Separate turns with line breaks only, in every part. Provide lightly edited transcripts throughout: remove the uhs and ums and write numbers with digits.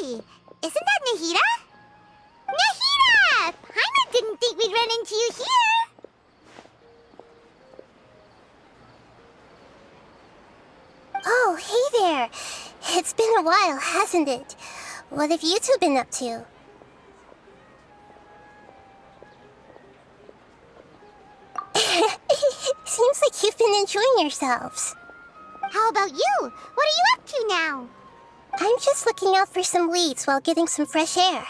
Hey! Isn't that Nahida? Nahida! Paimon didn't think we'd run into you here!
Oh, hey there! It's been a while, hasn't it? What have you two been up to? Seems like you've been enjoying yourselves.
How about you? What are you up to now?
I'm just looking out for some leads while getting some fresh air.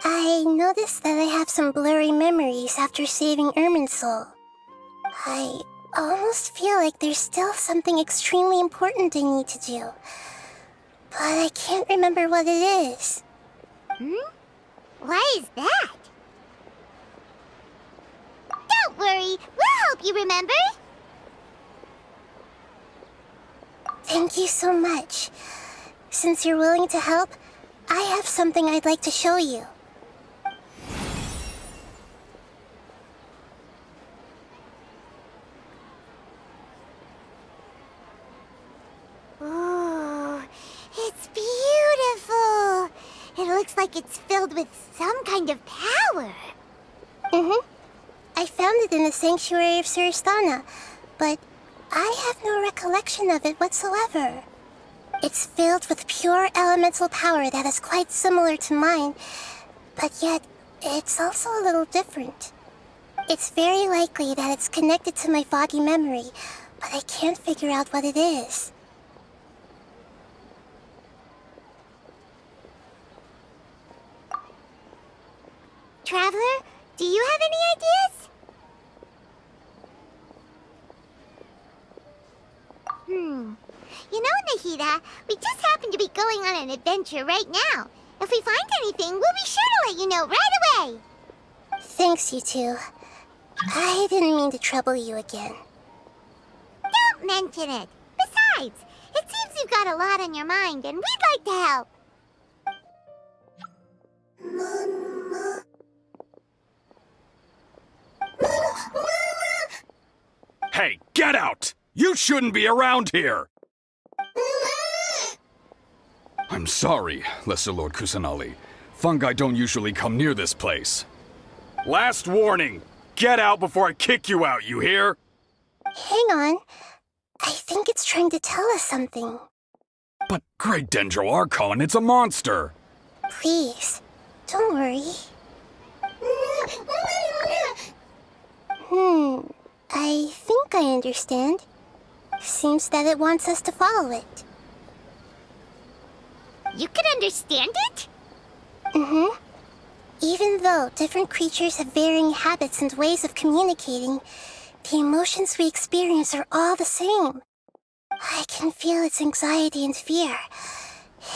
I noticed that I have some blurry memories after saving Irminsul. I almost feel like there's still something extremely important I need to do. But I can't remember what it is.
Why is that? Don't worry, we'll help you remember.
Thank you so much. Since you're willing to help, I have something I'd like to show you.
Ooh, it's beautiful. It looks like it's filled with some kind of power.
I found it in the sanctuary of Suristana, but I have no recollection of it whatsoever. It's filled with pure elemental power that is quite similar to mine, but yet it's also a little different. It's very likely that it's connected to my foggy memory, but I can't figure out what it is.
Traveler, do you have any ideas? You know, Nahida, we just happen to be going on an adventure right now. If we find anything, we'll be sure to let you know right away.
Thanks, you two. I didn't mean to trouble you again.
Don't mention it. Besides, it seems you've got a lot on your mind, and we'd like to help.
Hey, get out! You shouldn't be around here! I'm sorry, Lesser Lord Kusanali. Fungi don't usually come near this place. Last warning! Get out before I kick you out, you hear?
Hang on. I think it's trying to tell us something.
But Great Dendro Archon, it's a monster!
Please, don't worry. I think I understand. Seems that it wants us to follow it.
You can understand it?
Even though different creatures have varying habits and ways of communicating, the emotions we experience are all the same. I can feel its anxiety and fear.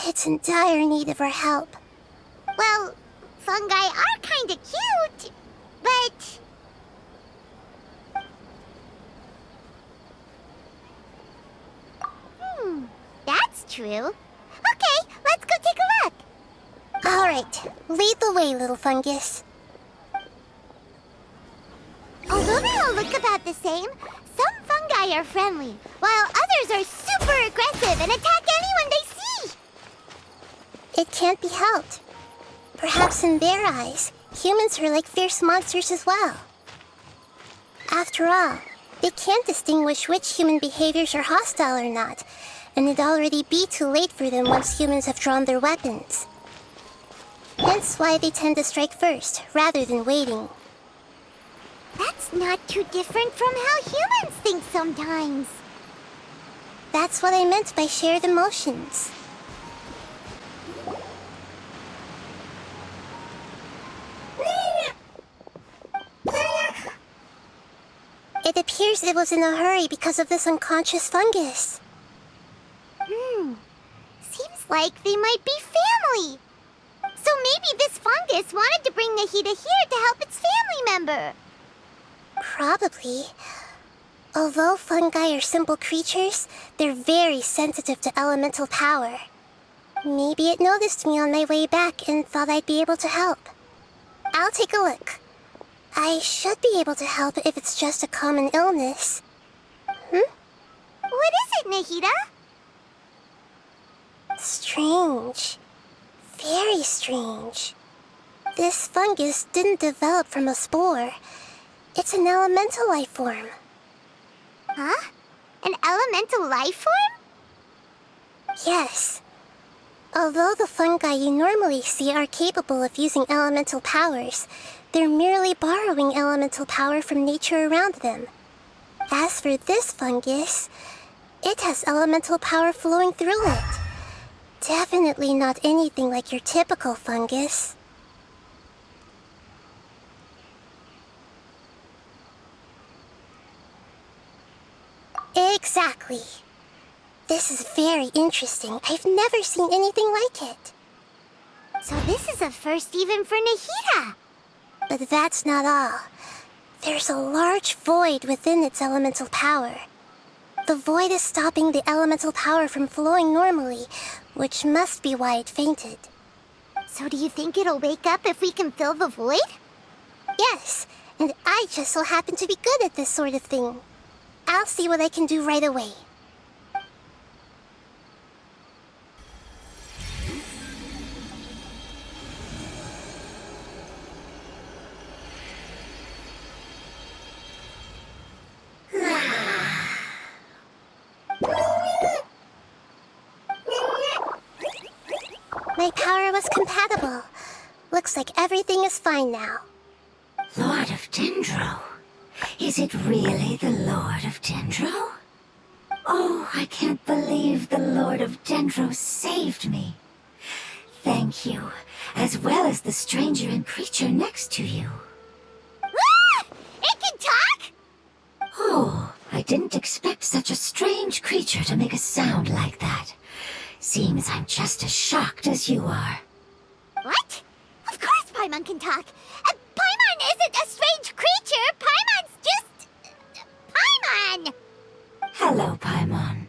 It's in dire need of our help.
Well, fungi are kinda cute, but... that's true. Okay, let's go take a look.
All right, lead the way, little fungus.
Although they all look about the same, some fungi are friendly, while others are super aggressive and attack anyone they see.
It can't be helped. Perhaps in their eyes, humans are like fierce monsters as well. After all, they can't distinguish which human behaviors are hostile or not, and it'd already be too late for them once humans have drawn their weapons. Hence why they tend to strike first, rather than waiting.
That's not too different from how humans think sometimes.
That's what I meant by shared emotions. It appears it was in a hurry because of this unconscious fungus.
Seems like they might be family. So maybe this fungus wanted to bring Nahida here to help its family member.
Probably. Although fungi are simple creatures, they're very sensitive to elemental power. Maybe it noticed me on my way back and thought I'd be able to help. I'll take a look. I should be able to help if it's just a common illness.
What is it, Nahida?
Strange. Very strange. This fungus didn't develop from a spore. It's an elemental life form.
Huh? An elemental life form?
Yes. Although the fungi you normally see are capable of using elemental powers, they're merely borrowing elemental power from nature around them. As for this fungus, it has elemental power flowing through it. Definitely not anything like your typical fungus. Exactly. This is very interesting. I've never seen anything like it.
So this is a first even for Nahida.
But that's not all. There's a large void within its elemental power. The void is stopping the elemental power from flowing normally, which must be why it fainted.
So do you think it'll wake up if we can fill the void?
Yes, and I just so happen to be good at this sort of thing. I'll see what I can do right away. My power was compatible. Looks like everything is fine now.
Lord of Dendro? Is it really the Lord of Dendro? Oh, I can't believe the Lord of Dendro saved me. Thank you, as well as the stranger and creature next to you.
Ah! It can talk?
Oh, I didn't expect such a strange creature to make a sound like that. Seems I'm just as shocked as you are.
What? Of course Paimon can talk. Paimon isn't a strange creature. Paimon's just... Paimon!
Hello, Paimon.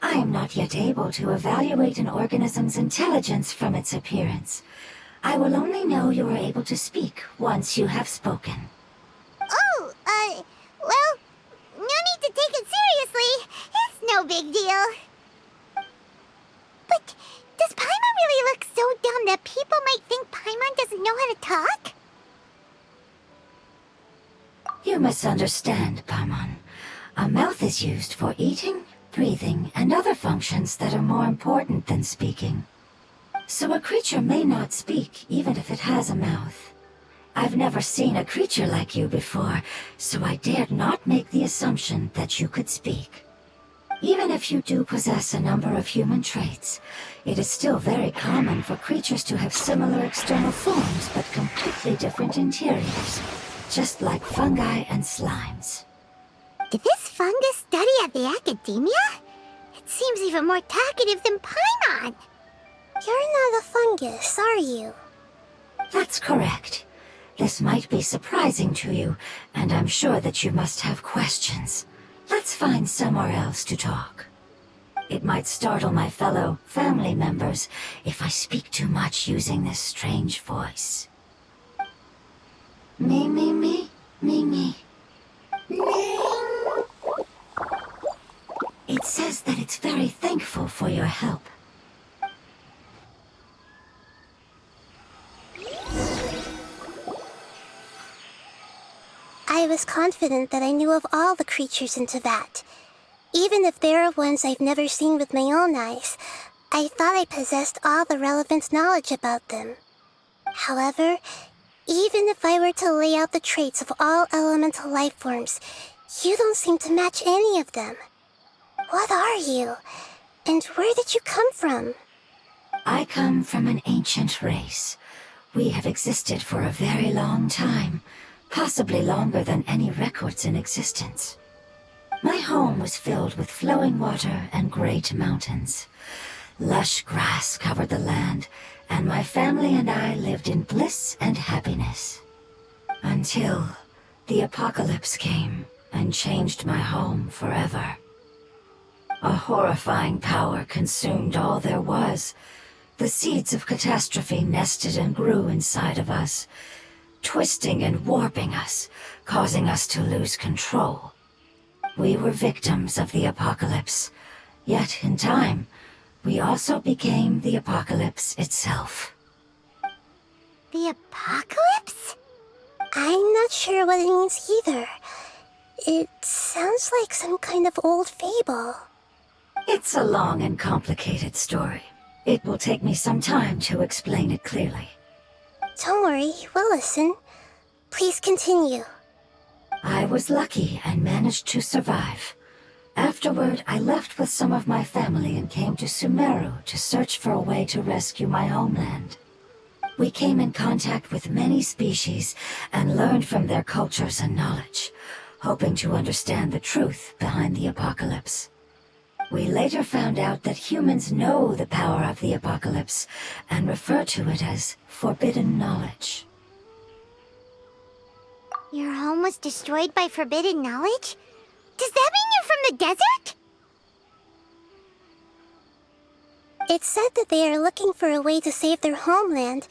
I am not yet able to evaluate an organism's intelligence from its appearance. I will only know you are able to speak once you have spoken.
Oh, well, no need to take it seriously. It's no big deal. But does Paimon really look so dumb that people might think Paimon doesn't know how to talk?
You misunderstand, Paimon. A mouth is used for eating, breathing, and other functions that are more important than speaking. So a creature may not speak even if it has a mouth. I've never seen a creature like you before, so I dared not make the assumption that you could speak. Even if you do possess a number of human traits, it is still very common for creatures to have similar external forms but completely different interiors, just like fungi and slimes.
Did this fungus study at the academia? It seems even more talkative than Paimon.
You're not a fungus, are you?
That's correct. This might be surprising to you, and I'm sure that you must have questions. Let's find somewhere else to talk. It might startle my fellow family members if I speak too much using this strange voice. Me, me, me, me, me. It says that it's very thankful for your help.
I was confident that I knew of all the creatures in Teyvat. Even if there are ones I've never seen with my own eyes, I thought I possessed all the relevant knowledge about them. However, even if I were to lay out the traits of all elemental life forms, you don't seem to match any of them. What are you? And where did you come from?
I come from an ancient race. We have existed for a very long time, possibly longer than any records in existence. My home was filled with flowing water and great mountains. Lush grass covered the land, and my family and I lived in bliss and happiness. Until the apocalypse came and changed my home forever. A horrifying power consumed all there was. The seeds of catastrophe nested and grew inside of us, twisting and warping us, causing us to lose control. We were victims of the apocalypse, yet in time, we also became the apocalypse itself.
The apocalypse?
I'm not sure what it means either. It sounds like some kind of old fable.
It's a long and complicated story. It will take me some time to explain it clearly.
Don't worry, we'll listen. Please continue.
I was lucky and managed to survive. Afterward, I left with some of my family and came to Sumeru to search for a way to rescue my homeland. We came in contact with many species and learned from their cultures and knowledge, hoping to understand the truth behind the apocalypse. We later found out that humans know the power of the apocalypse and refer to it as forbidden knowledge.
Your home was destroyed by forbidden knowledge? Does that mean you're from the desert?
It's said that they are looking for a way to save their homeland,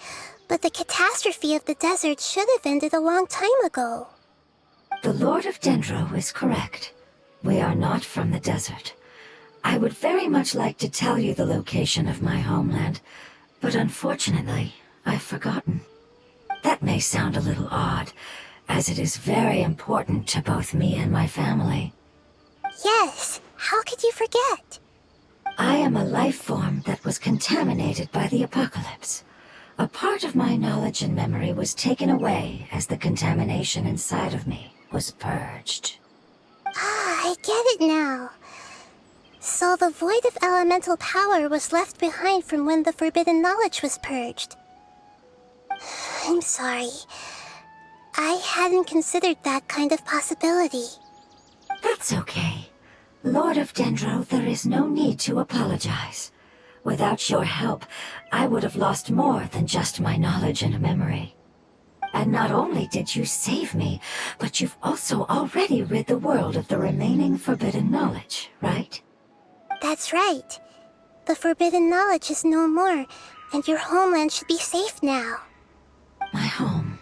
but the catastrophe of the desert should have ended a long time ago.
The Lord of Dendro is correct. We are not from the desert. I would very much like to tell you the location of my homeland, but unfortunately, I've forgotten. That may sound a little odd, as it is very important to both me and my family.
Yes, how could you forget?
I am a life form that was contaminated by the apocalypse. A part of my knowledge and memory was taken away as the contamination inside of me was purged.
Ah, I get it now. So the void of elemental power was left behind from when the forbidden knowledge was purged. I'm sorry. I hadn't considered that kind of possibility.
That's okay. Lord of Dendro, there is no need to apologize. Without your help, I would have lost more than just my knowledge and memory. And not only did you save me, but you've also already rid the world of the remaining forbidden knowledge, right?
That's right. The forbidden knowledge is no more, and your homeland should be safe now.
My home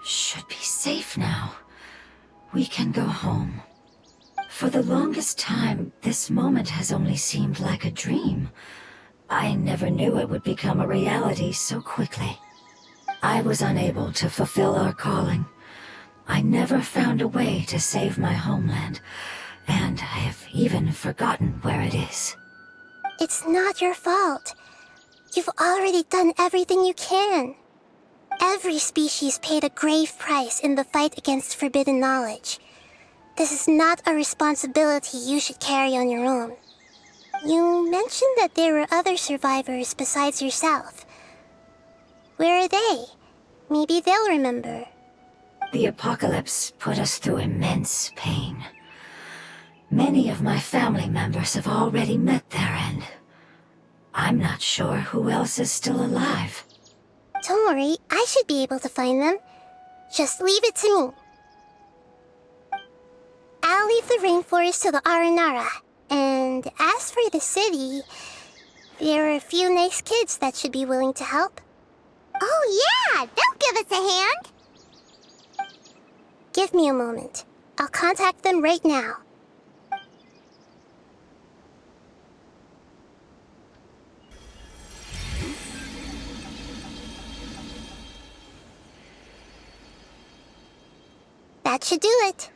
should be safe now. We can go home. For the longest time, this moment has only seemed like a dream. I never knew it would become a reality so quickly. I was unable to fulfill our calling. I never found a way to save my homeland, and I have even forgotten where it is.
It's not your fault. You've already done everything you can. Every species paid a grave price in the fight against forbidden knowledge. This is not a responsibility you should carry on your own. You mentioned that there were other survivors besides yourself. Where are they? Maybe they'll remember.
The apocalypse put us through immense pain. Many of my family members have already met their end. I'm not sure who else is still alive.
Don't worry, I should be able to find them. Just leave it to me. I'll leave the rainforest to the Aranara. And as for the city, there are a few nice kids that should be willing to help.
Oh yeah, they'll give us a hand.
Give me a moment. I'll contact them right now. That should do it.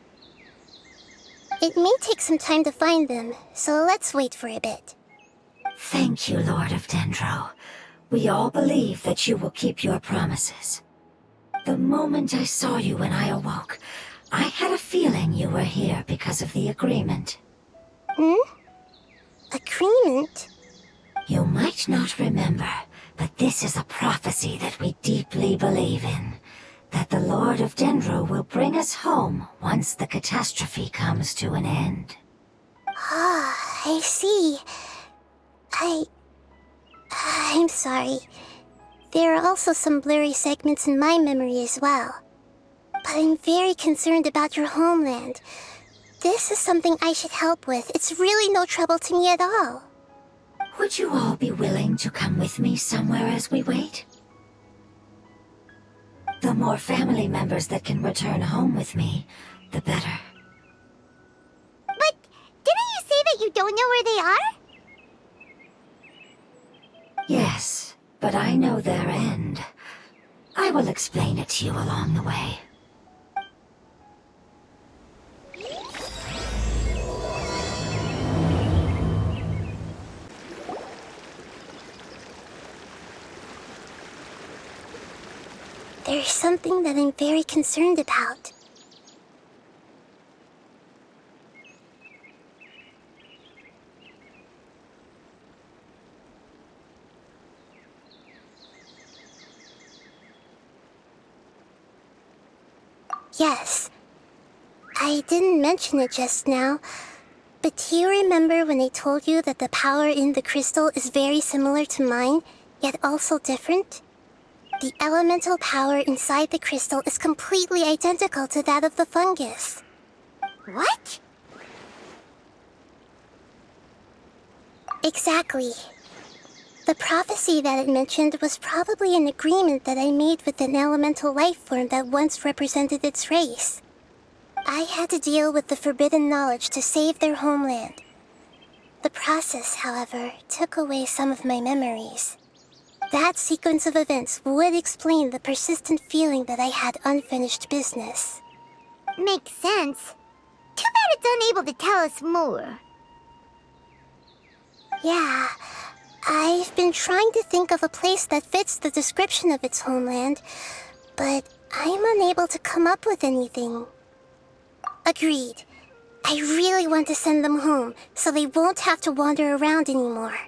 It may take some time to find them, so let's wait for a bit.
Thank you, Lord of Dendro. We all believe that you will keep your promises. The moment I saw you when I awoke, I had a feeling you were here because of the agreement.
Agreement?
You might not remember, but this is a prophecy that we deeply believe in. That the Lord of Dendro will bring us home once the catastrophe comes to an end.
Ah, I see. I'm sorry. There are also some blurry segments in my memory as well. But I'm very concerned about your homeland. This is something I should help with. It's really no trouble to me at all.
Would you all be willing to come with me somewhere as we wait? The more family members that can return home with me, the better.
But didn't you say that you don't know where they are?
Yes, but I know their end. I will explain it to you along the way.
There's something that I'm very concerned about. Yes. I didn't mention it just now, but do you remember when I told you that the power in the crystal is very similar to mine, yet also different? The elemental power inside the crystal is completely identical to that of the fungus.
What?
Exactly. The prophecy that it mentioned was probably an agreement that I made with an elemental life form that once represented its race. I had to deal with the forbidden knowledge to save their homeland. The process, however, took away some of my memories. That sequence of events would explain the persistent feeling that I had unfinished business.
Makes sense. Too bad it's unable to tell us more.
Yeah, I've been trying to think of a place that fits the description of its homeland, but I'm unable to come up with anything. Agreed. I really want to send them home, so they won't have to wander around anymore.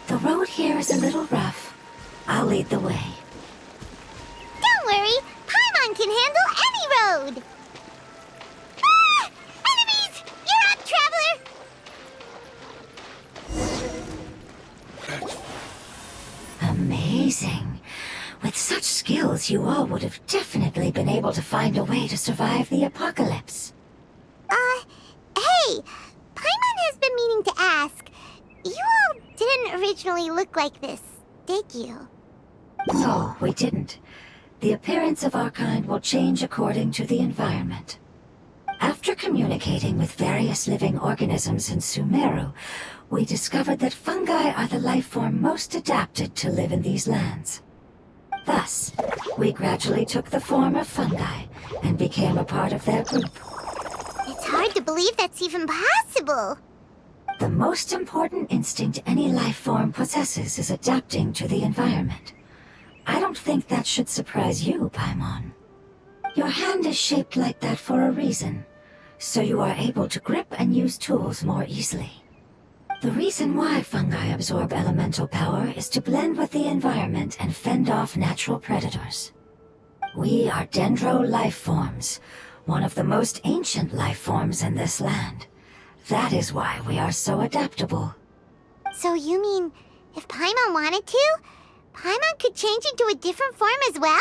The road here is a little rough. I'll lead the way.
Don't worry, Paimon can handle any road! Ah! Enemies! You're up, traveler!
Amazing. With such skills, you all would have definitely been able to find a way to survive the apocalypse.
Hey! Paimon has been meaning to ask. You all didn't originally look like this, did you?
No, we didn't. The appearance of our kind will change according to the environment. After communicating with various living organisms in Sumeru, we discovered that fungi are the life form most adapted to live in these lands. Thus, we gradually took the form of fungi and became a part of their group.
It's hard to believe that's even possible.
The most important instinct any life form possesses is adapting to the environment. I don't think that should surprise you, Paimon. Your hand is shaped like that for a reason, so you are able to grip and use tools more easily. The reason why fungi absorb elemental power is to blend with the environment and fend off natural predators. We are dendro life forms, one of the most ancient life forms in this land. That is why we are so adaptable.
So you mean, if Paimon wanted to, Paimon could change into a different form as well?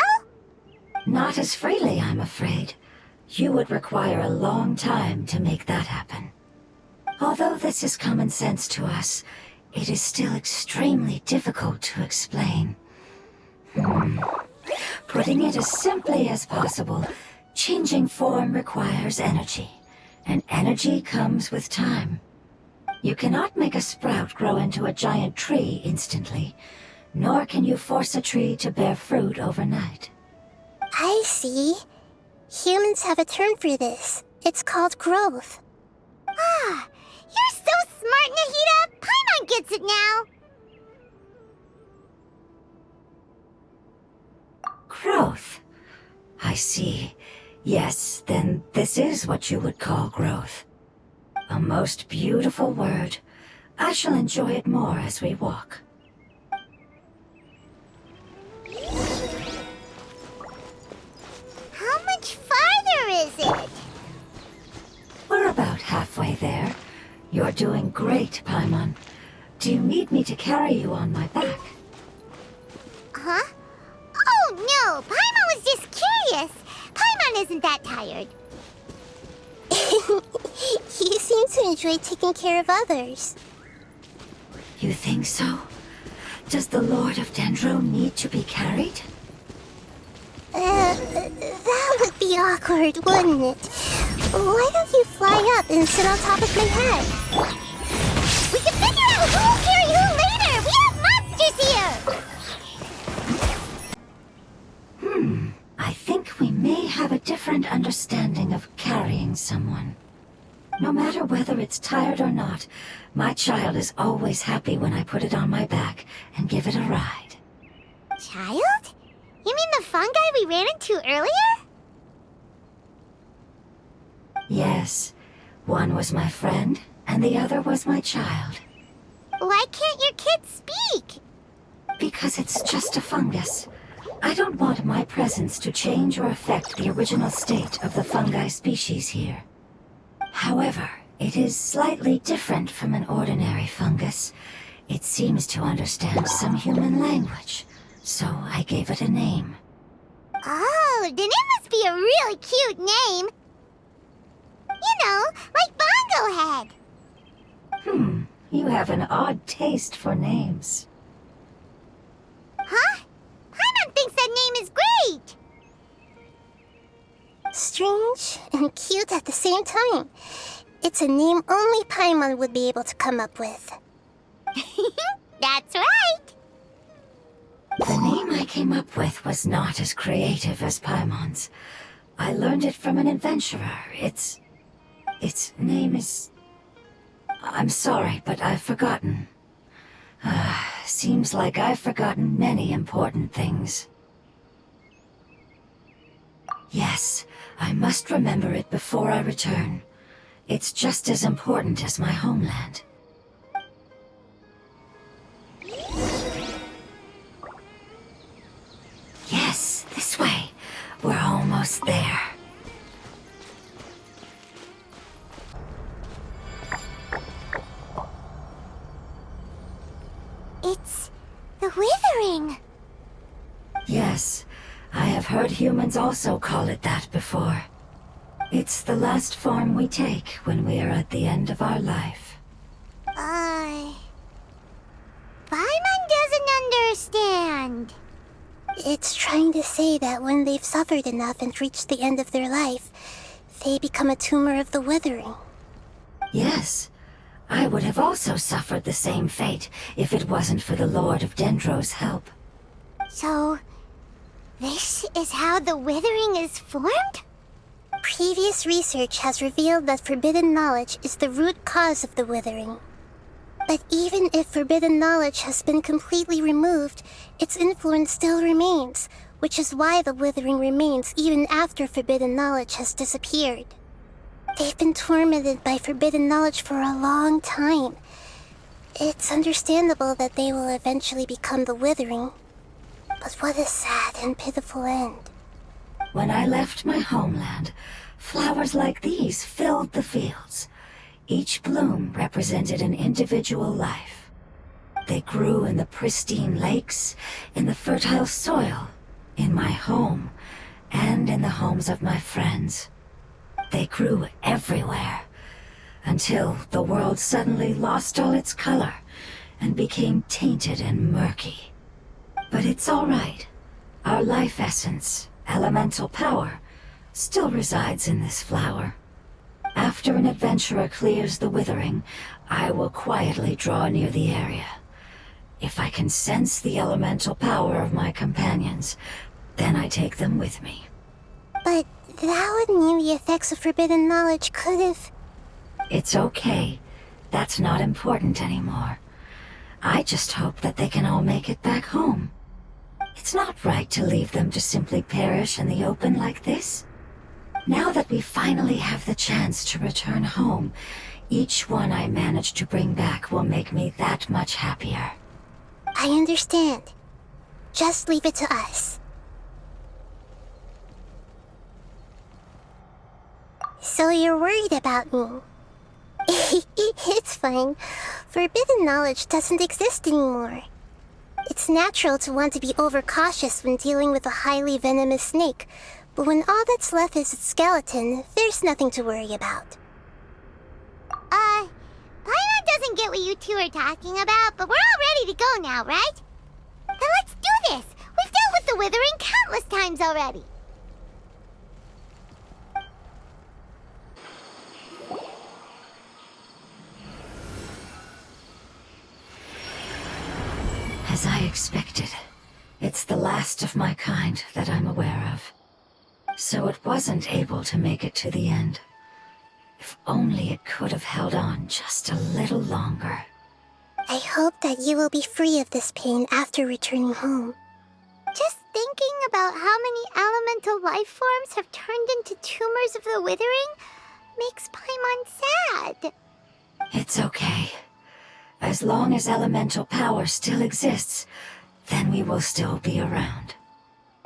Not as freely, I'm afraid. You would require a long time to make that happen. Although this is common sense to us, it is still extremely difficult to explain. Putting it as simply as possible, changing form requires energy, and energy comes with time. You cannot make a sprout grow into a giant tree instantly, nor can you force a tree to bear fruit overnight.
I see. Humans have a term for this. It's called growth.
Ah, you're so smart, Nahida! Paimon gets it now!
Growth. I see. Yes, then this is what you would call growth. A most beautiful word. I shall enjoy it more as we walk.
How much farther is it?
We're about halfway there. You're doing great, Paimon. Do you need me to carry you on my back?
Huh? Oh no, Paimon was just curious. Paimon isn't that tired.
You seem to enjoy taking care of others.
You think so? Does the Lord of Dendro need to be carried?
That would be awkward, wouldn't it? Why don't you fly up and sit on top of my head?
We can figure out who will carry who later! We have monsters here!
different understanding of carrying someone. No matter whether it's tired or not, my child is always happy when I put it on my back and give it a ride.
Child? You mean the fungi we ran into earlier?
Yes, one was my friend, and the other was my child.
Why can't your kid speak?
Because it's just a fungus. I don't want my presence to change or affect the original state of the fungi species here. However, it is slightly different from an ordinary fungus. It seems to understand some human language, so I gave it a name.
Oh, then it must be a really cute name. You know, like Bongo Head.
You have an odd taste for names.
Huh? Paimon thinks that name is great.
Strange and cute at the same time. It's a name only Paimon would be able to come up with.
That's right.
The name I came up with was not as creative as Paimon's. I learned it from an adventurer. Its name is... I'm sorry, but I've forgotten. Seems like I've forgotten many important things. Yes, I must remember it before I return. It's just as important as my homeland. Yes, this way. We're almost there.
It's the Withering.
Yes, I have heard humans also call it that before. It's the last form we take when we are at the end of our life.
Paimon doesn't understand.
It's trying to say that when they've suffered enough and reached the end of their life, they become a tumor of the Withering.
Yes, I would have also suffered the same fate if it wasn't for the Lord of Dendro's help.
So, this is how the Withering is formed?
Previous research has revealed that forbidden knowledge is the root cause of the Withering. But even if forbidden knowledge has been completely removed, its influence still remains, which is why the Withering remains even after forbidden knowledge has disappeared. They've been tormented by forbidden knowledge for a long time. It's understandable that they will eventually become the Withering. But what a sad and pitiful end.
When I left my homeland, flowers like these filled the fields. Each bloom represented an individual life. They grew in the pristine lakes, in the fertile soil, in my home, and in the homes of my friends. They grew everywhere, until the world suddenly lost all its color and became tainted and murky. But it's all right. Our life essence, elemental power, still resides in this flower. After an adventurer clears the Withering, I will quietly draw near the area. If I can sense the elemental power of my companions, then I take them with me.
But that would mean the effects of forbidden knowledge could have...
It's okay. That's not important anymore. I just hope that they can all make it back home. It's not right to leave them to simply perish in the open like this. Now that we finally have the chance to return home, each one I manage to bring back will make me that much happier.
I understand. Just leave it to us. So you're worried about me? It's fine. Forbidden knowledge doesn't exist anymore. It's natural to want to be overcautious when dealing with a highly venomous snake, but when all that's left is its skeleton, there's nothing to worry about.
Paimon doesn't get what you two are talking about, but we're all ready to go now, right? Then let's do this! We've dealt with the Withering countless times already!
As I expected, it's the last of my kind that I'm aware of. so it wasn't able to make it to the end. If only it could have held on just a little longer.
I hope that you will be free of this pain after returning home.
Just thinking about how many elemental life forms have turned into tumors of the withering makes Paimon sad.
It's okay. As long as elemental power still exists, then we will still be around.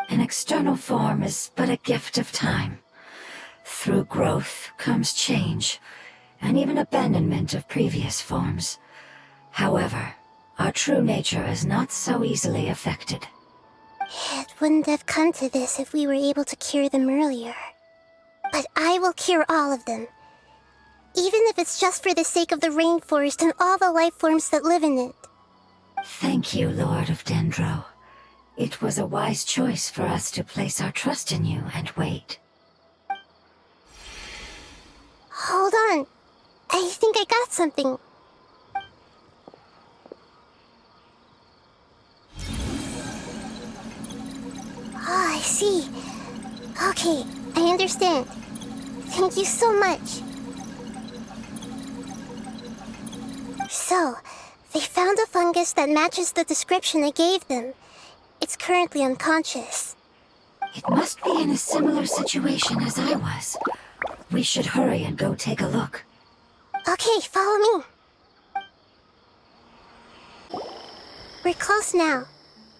An external form is but a gift of time. Through growth comes change, and even abandonment of previous forms. However, our true nature is not so easily affected.
It wouldn't have come to this if we were able to cure them earlier. But I will cure all of them. Even if it's just for the sake of the rainforest and all the life forms that live in it.
Thank you, Lord of Dendro. It was a wise choice for us to place our trust in you and wait.
Hold on. I think I got something. Oh, I see. Okay, I understand. Thank you so much. So, they found a fungus that matches the description I gave them. It's currently unconscious.
It must be in a similar situation as I was. We should hurry and go take a look.
Okay, follow me. We're close now.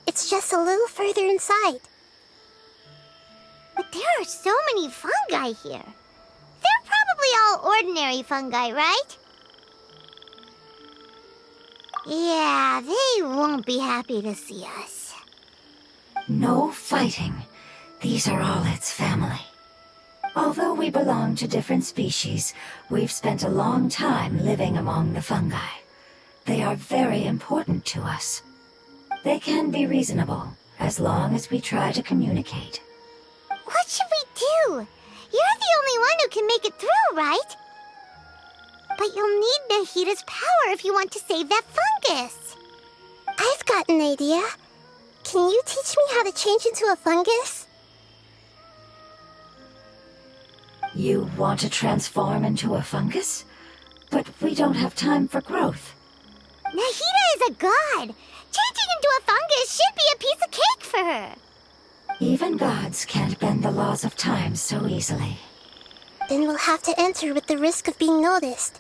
It's just a little further inside.
But there are so many fungi here. They're probably all ordinary fungi, right? Yeah, they won't be happy to see us.
No fighting. These are all its family. Although we belong to different species, we've spent a long time living among the fungi. They are very important to us. They can be reasonable, as long as we try to communicate.
What should we do? You're the only one who can make it through, right? But you'll need Nahida's power if you want to save that fungus.
I've got an idea. Can you teach me how to change into a fungus?
You want to transform into a fungus? But we don't have time for growth.
Nahida is a god. Changing into a fungus should be a piece of cake for her.
Even gods can't bend the laws of time so easily.
Then we'll have to enter with the risk of being noticed.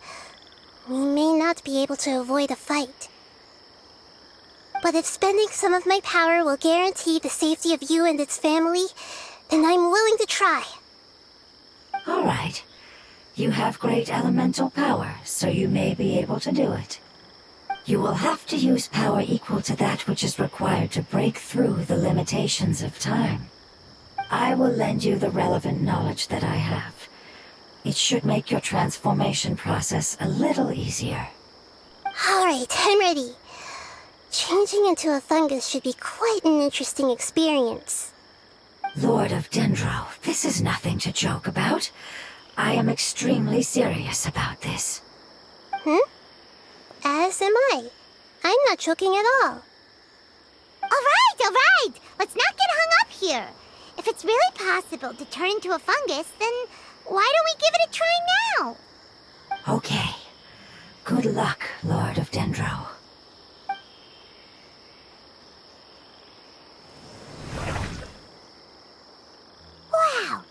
We may not be able to avoid a fight. But if spending some of my power will guarantee the safety of you and its family, then I'm willing to try.
All right. You have great elemental power, so you may be able to do it. You will have to use power equal to that which is required to break through the limitations of time. I will lend you the relevant knowledge that I have. It should make your transformation process a little easier.
All right, I'm ready. Changing into a fungus should be quite an interesting experience.
Lord of Dendro, this is nothing to joke about. I am extremely serious about this.
As am I. I'm not joking at all.
All right. Let's not get hung up here. If it's really possible to turn into a fungus, then why don't we give it a try now?
Okay. Good luck, Lord of Dendro.
Wow,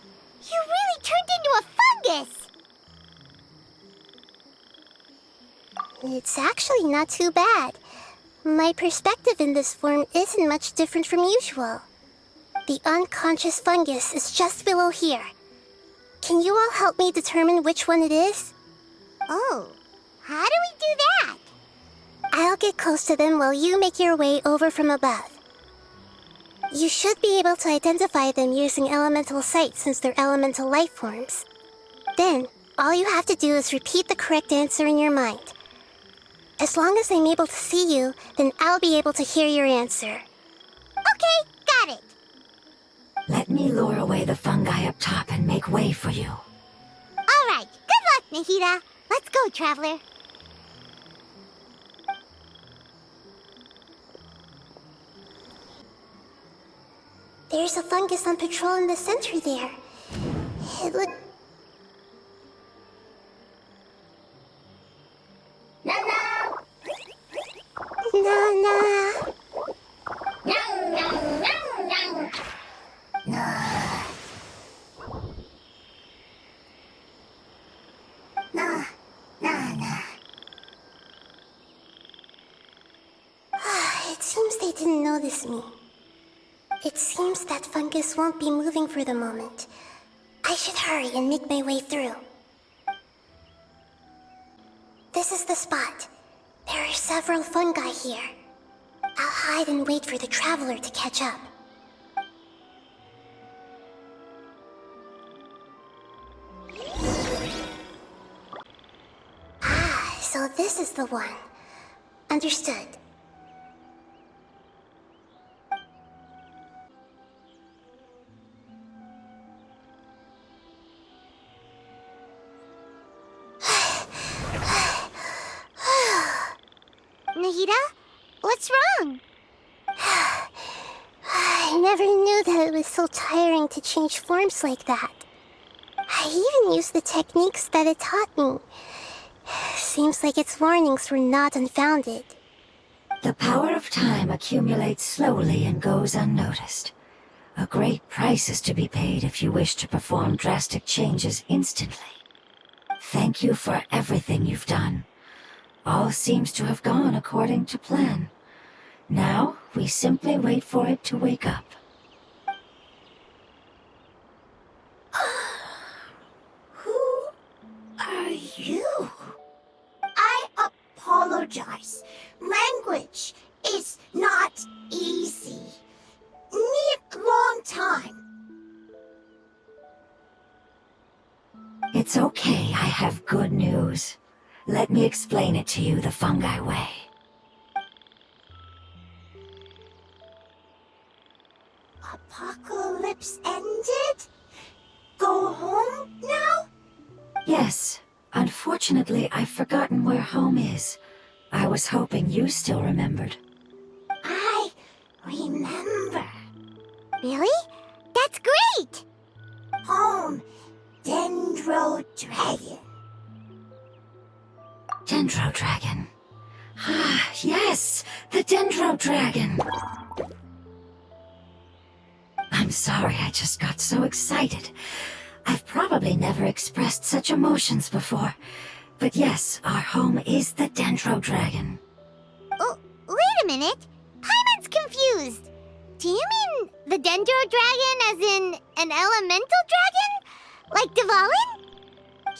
you really turned into a fungus!
It's actually not too bad. My perspective in this form isn't much different from usual. The unconscious fungus is just below here. Can you all help me determine which one it is?
Oh, how do we do that?
I'll get close to them while you make your way over from above. You should be able to identify them using elemental sight since they're elemental life forms. Then, all you have to do is repeat the correct answer in your mind. As long as I'm able to see you, then I'll be able to hear your answer.
Okay, got it.
Let me lure away the fungi up top and make way for you.
All right, good luck, Nahida. Let's go, Traveler.
There's a fungus on patrol in the center there. It look... Nana! It seems they didn't notice me. It seems that fungus won't be moving for the moment. I should hurry and make my way through. This is the spot. There are several fungi here. I'll hide and wait for the traveler to catch up. Ah, so this is the one. Understood.
Nahida? What's wrong?
I never knew that it was so tiring to change forms like that. I even used the techniques that it taught me. Seems like its warnings were not unfounded.
The power of time accumulates slowly and goes unnoticed. A great price is to be paid if you wish to perform drastic changes instantly. Thank you for everything you've done. All seems to have gone according to plan. Now, we simply wait for it to wake up.
Who are you? I apologize. Language is not easy. Need long time.
It's okay, I have good news. Let me explain it to you the fungi way.
Apocalypse ended? Go home now?
Yes, unfortunately I've forgotten where home is. I was hoping you still remembered.
I remember.
Really? That's great!
Home, Dendro Dragon.
Dendro Dragon. Ah, yes, the Dendro Dragon. I'm sorry, I just got so excited. I've probably never expressed such emotions before. But yes, our home is the Dendro Dragon.
Oh, wait a minute. Paimon's confused. Do you mean the Dendro Dragon as in an elemental dragon? Like Dvalin?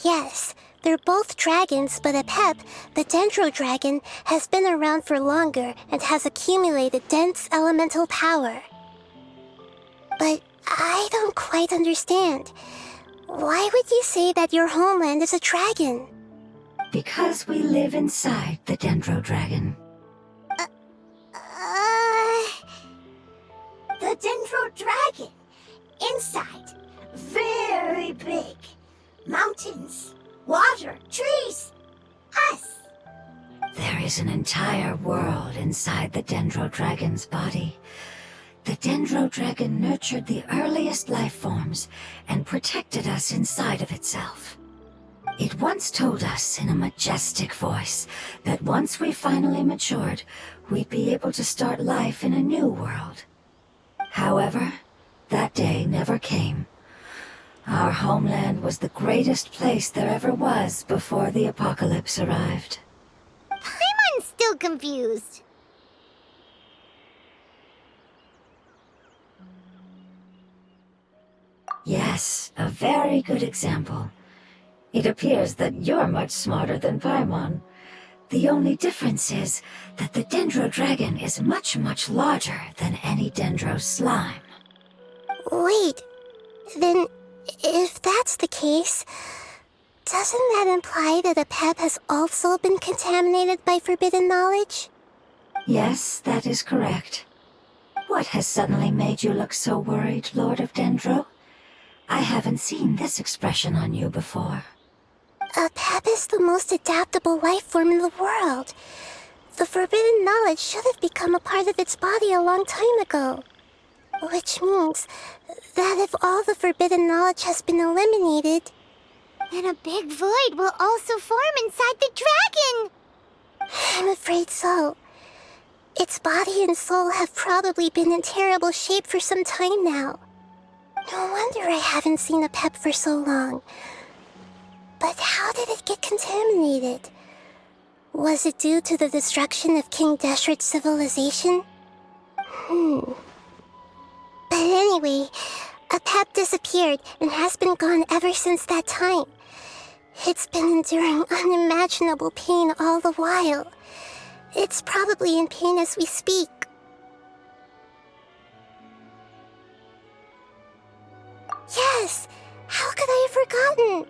Yes, they're both dragons, but Apep, the Dendro Dragon, has been around for longer and has accumulated dense elemental power. But I don't quite understand. Why would you say that your homeland is a dragon?
Because we live inside the Dendro Dragon.
The Dendro Dragon. Inside. Very big. Mountains. Water. Trees. Us.
There is an entire world inside the Dendro Dragon's body. The Dendro Dragon nurtured the earliest life forms and protected us inside of itself. It once told us in a majestic voice that once we finally matured, we'd be able to start life in a new world. However, that day never came. Our homeland was the greatest place there ever was before the apocalypse arrived.
Paimon's still confused.
Yes, a very good example. It appears that you're much smarter than Paimon. The only difference is that the Dendro Dragon is much, much larger than any Dendro slime.
Wait, then if that's the case, doesn't that imply that Apep has also been contaminated by forbidden knowledge?
Yes, that is correct. What has suddenly made you look so worried, Lord of Dendro? I haven't seen this expression on you before.
Apep is the most adaptable life form in the world. The forbidden knowledge should have become a part of its body a long time ago. Which means that if all the forbidden knowledge has been eliminated,
then a big void will also form inside the dragon!
I'm afraid so. Its body and soul have probably been in terrible shape for some time now. No wonder I haven't seen a pep for so long. But how did it get contaminated? Was it due to the destruction of King Deshret's civilization? But anyway, a pep disappeared and has been gone ever since that time. It's been enduring unimaginable pain all the while. It's probably in pain as we speak. Yes! How could I have forgotten?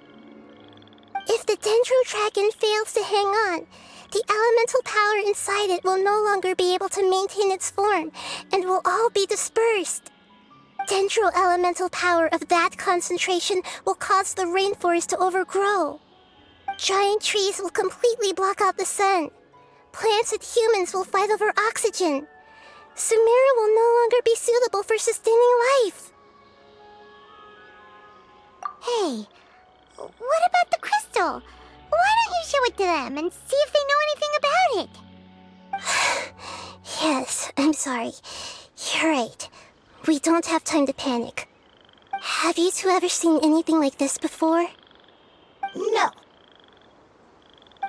If the Dendro Dragon fails to hang on, the elemental power inside it will no longer be able to maintain its form and will all be dispersed. Dendro elemental power of that concentration will cause the rainforest to overgrow. Giant trees will completely block out the sun. Plants and humans will fight over oxygen. Sumeru will no longer be suitable for sustaining life.
Hey, what about the crystal? Why don't you show it to them and see if they know anything about it?
Yes, I'm sorry. You're right. We don't have time to panic. Have you two ever seen anything like this before?
No.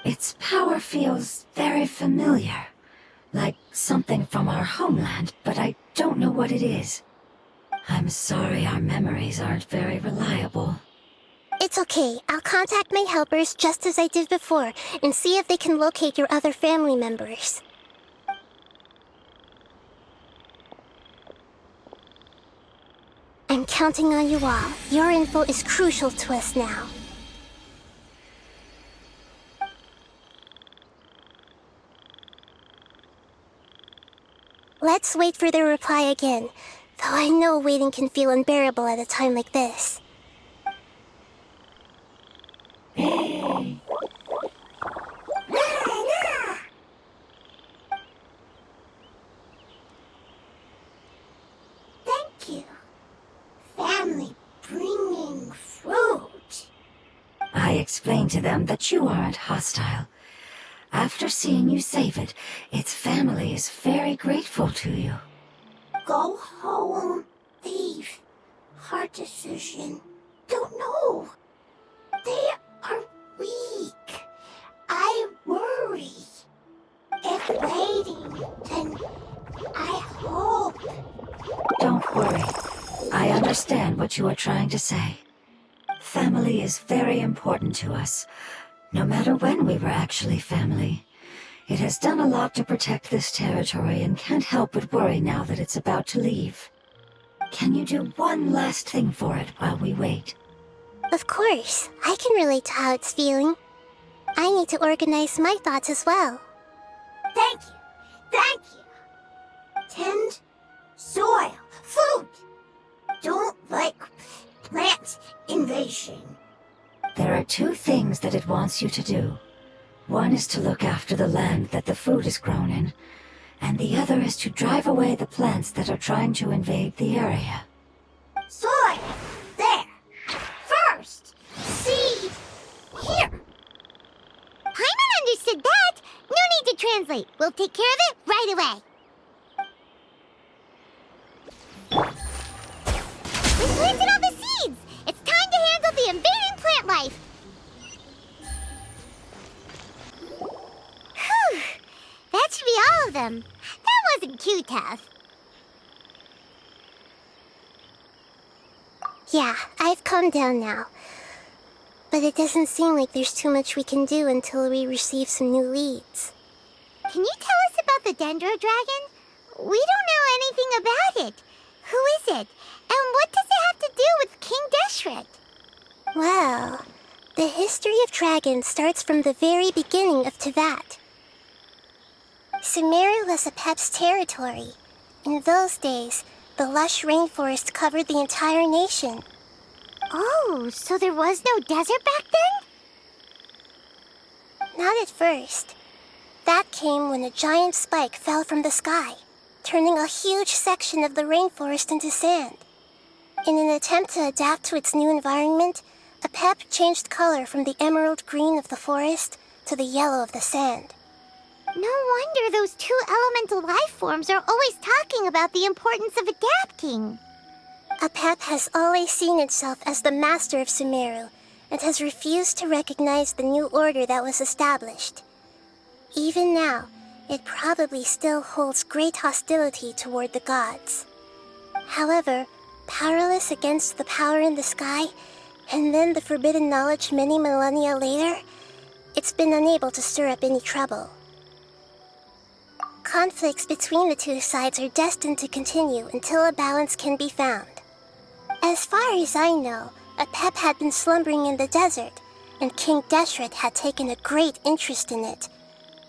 Its power feels very familiar. Like something from our homeland, but I don't know what it is. I'm sorry our memories aren't very reliable.
It's okay. I'll contact my helpers just as I did before and see if they can locate your other family members. I'm counting on you all. Your info is crucial to us now. Let's wait for their reply again, though I know waiting can feel unbearable at a time like this.
Thank you. Family bringing fruit.
I explained to them that you aren't hostile. After seeing you save it, its family is very grateful to you.
Go home. Leave. Hard decision. Don't know. They are weak. I worry. If waiting, then I hope.
Don't worry. I understand what you are trying to say. Family is very important to us, no matter when we were actually family. It has done a lot to protect this territory and can't help but worry now that it's about to leave. Can you do one last thing for it while we wait?
Of course, I can relate to how it's feeling. I need to organize my thoughts as well.
Thank you. Thank you. Tend soil. Food. Don't like plant invasion.
There are two things that it wants you to do. One is to look after the land that the food is grown in, and the other is to drive away the plants that are trying to invade the area.
Soil. There. First. Seed. Here.
Paimon understood that. No need to translate. We'll take care of it right away. We planted all the seeds. It's time to handle the invading plant life. Whew. That should be all of them. That wasn't too tough.
Yeah, I've calmed down now. But it doesn't seem like there's too much we can do until we receive some new leads.
Can you tell us about the Dendro Dragon? We don't know anything about it. Who is it? And what does it have to do with King Deshret?
Well, the history of dragons starts from the very beginning of Teyvat. Sumeru was a Pep's territory. In those days, the lush rainforest covered the entire nation.
Oh, so there was no desert back then?
Not at first. That came when a giant spike fell from the sky, turning a huge section of the rainforest into sand. In an attempt to adapt to its new environment, Apep changed color from the emerald green of the forest to the yellow of the sand.
No wonder those two elemental life forms are always talking about the importance of adapting.
Apep has always seen itself as the master of Sumeru and has refused to recognize the new order that was established. Even now, it probably still holds great hostility toward the gods. However, powerless against the power in the sky, and then the forbidden knowledge many millennia later, it's been unable to stir up any trouble. Conflicts between the two sides are destined to continue until a balance can be found. As far as I know, Apep had been slumbering in the desert, and King Deshret had taken a great interest in it.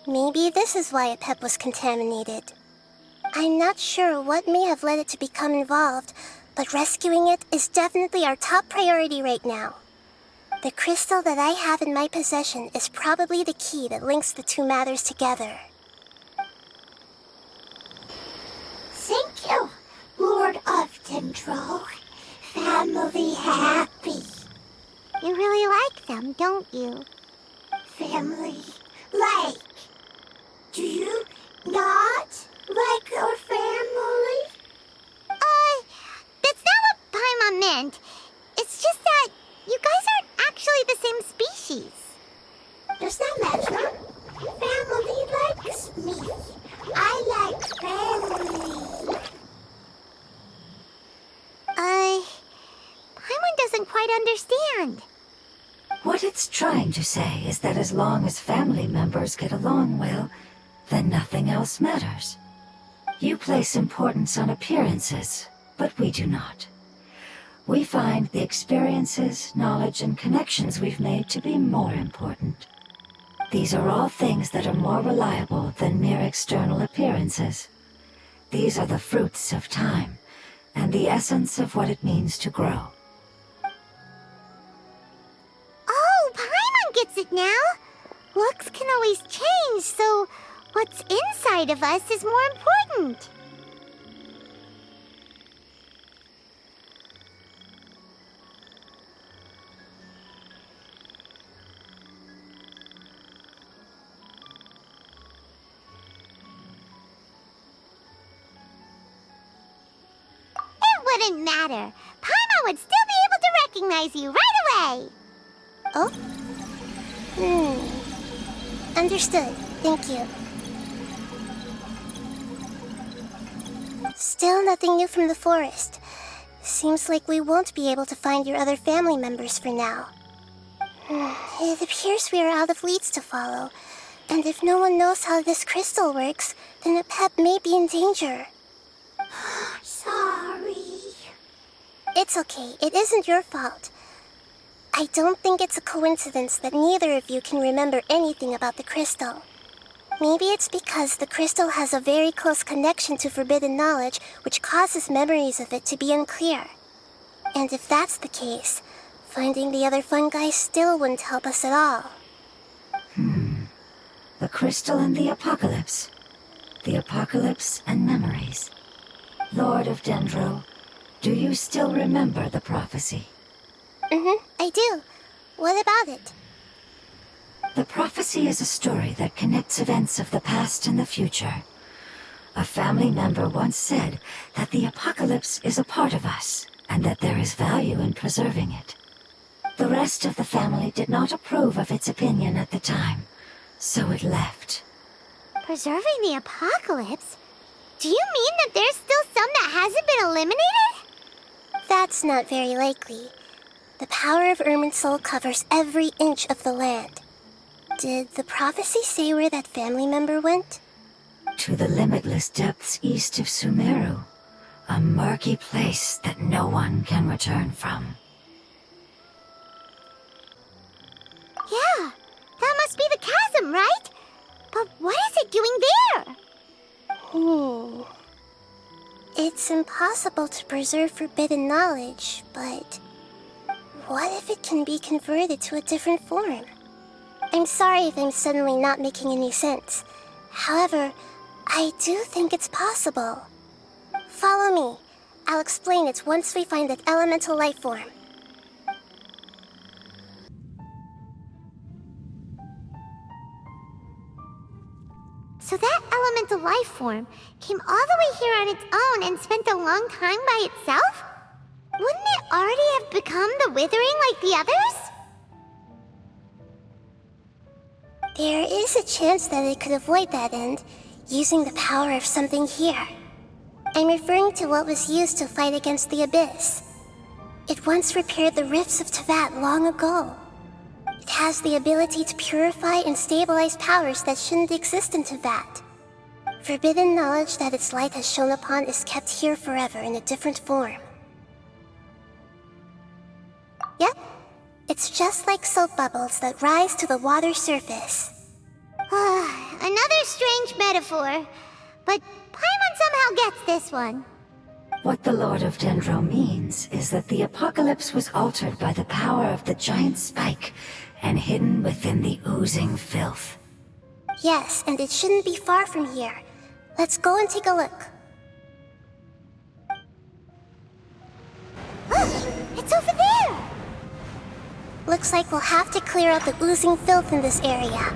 Maybe this is why Apep was contaminated. I'm not sure what may have led it to become involved, but rescuing it is definitely our top priority right now. The crystal that I have in my possession is probably the key that links the two matters together.
Thank you, Lord of Dendro. Family happy.
You really like them, don't you?
Family like. Do you not like your family?
That's not what Paimon meant. It's just that you guys aren't actually the same species.
Does that matter? Family likes me. I like family.
Paimon doesn't quite understand.
What it's trying to say is that as long as family members get along well, then nothing else matters. You place importance on appearances, but we do not. We find the experiences, knowledge, and connections we've made to be more important. These are all things that are more reliable than mere external appearances. These are the fruits of time, and the essence of what it means to grow.
Oh, Paimon gets it now. Looks can always change, so what's inside of us is more important. It wouldn't matter. Paimon would still be able to recognize you right away.
Oh? Understood. Thank you. Still nothing new from the forest. Seems like we won't be able to find your other family members for now. It appears we are out of leads to follow, and if no one knows how this crystal works, then Apep may be in danger.
Sorry.
It's okay. It isn't your fault. I don't think it's a coincidence that neither of you can remember anything about the crystal. Maybe it's because the crystal has a very close connection to forbidden knowledge, which causes memories of it to be unclear. And if that's the case, finding the other fungi still wouldn't help us at all.
The crystal and the apocalypse. The apocalypse and memories. Lord of Dendro, do you still remember the prophecy?
I do. What about it?
The prophecy is a story that connects events of the past and the future. A family member once said that the apocalypse is a part of us, and that there is value in preserving it. The rest of the family did not approve of its opinion at the time, so it left.
Preserving the apocalypse? Do you mean that there's still some that hasn't been eliminated?
That's not very likely. The power of Irminsul covers every inch of the land. Did the prophecy say where that family member went?
To the limitless depths east of Sumeru, a murky place that no one can return from.
Yeah, that must be the chasm, right? But what is it doing there?
It's impossible to preserve forbidden knowledge, but what if it can be converted to a different form? I'm sorry if I'm suddenly not making any sense. However, I do think it's possible. Follow me. I'll explain it once we find that elemental life form.
So that elemental life form came all the way here on its own and spent a long time by itself? Wouldn't it already have become the Withering like the others?
There is a chance that it could avoid that end, using the power of something here. I'm referring to what was used to fight against the Abyss. It once repaired the rifts of Tevat long ago. It has the ability to purify and stabilize powers that shouldn't exist in Tevat. Forbidden knowledge that its light has shone upon is kept here forever in a different form. Yep, it's just like soap bubbles that rise to the water surface.
Another strange metaphor, but Paimon somehow gets this one.
What the Lord of Dendro means is that the apocalypse was altered by the power of the giant spike and hidden within the oozing filth.
Yes, and it shouldn't be far from here. Let's go and take a look.
It's over there!
Looks like we'll have to clear out the oozing filth in this area.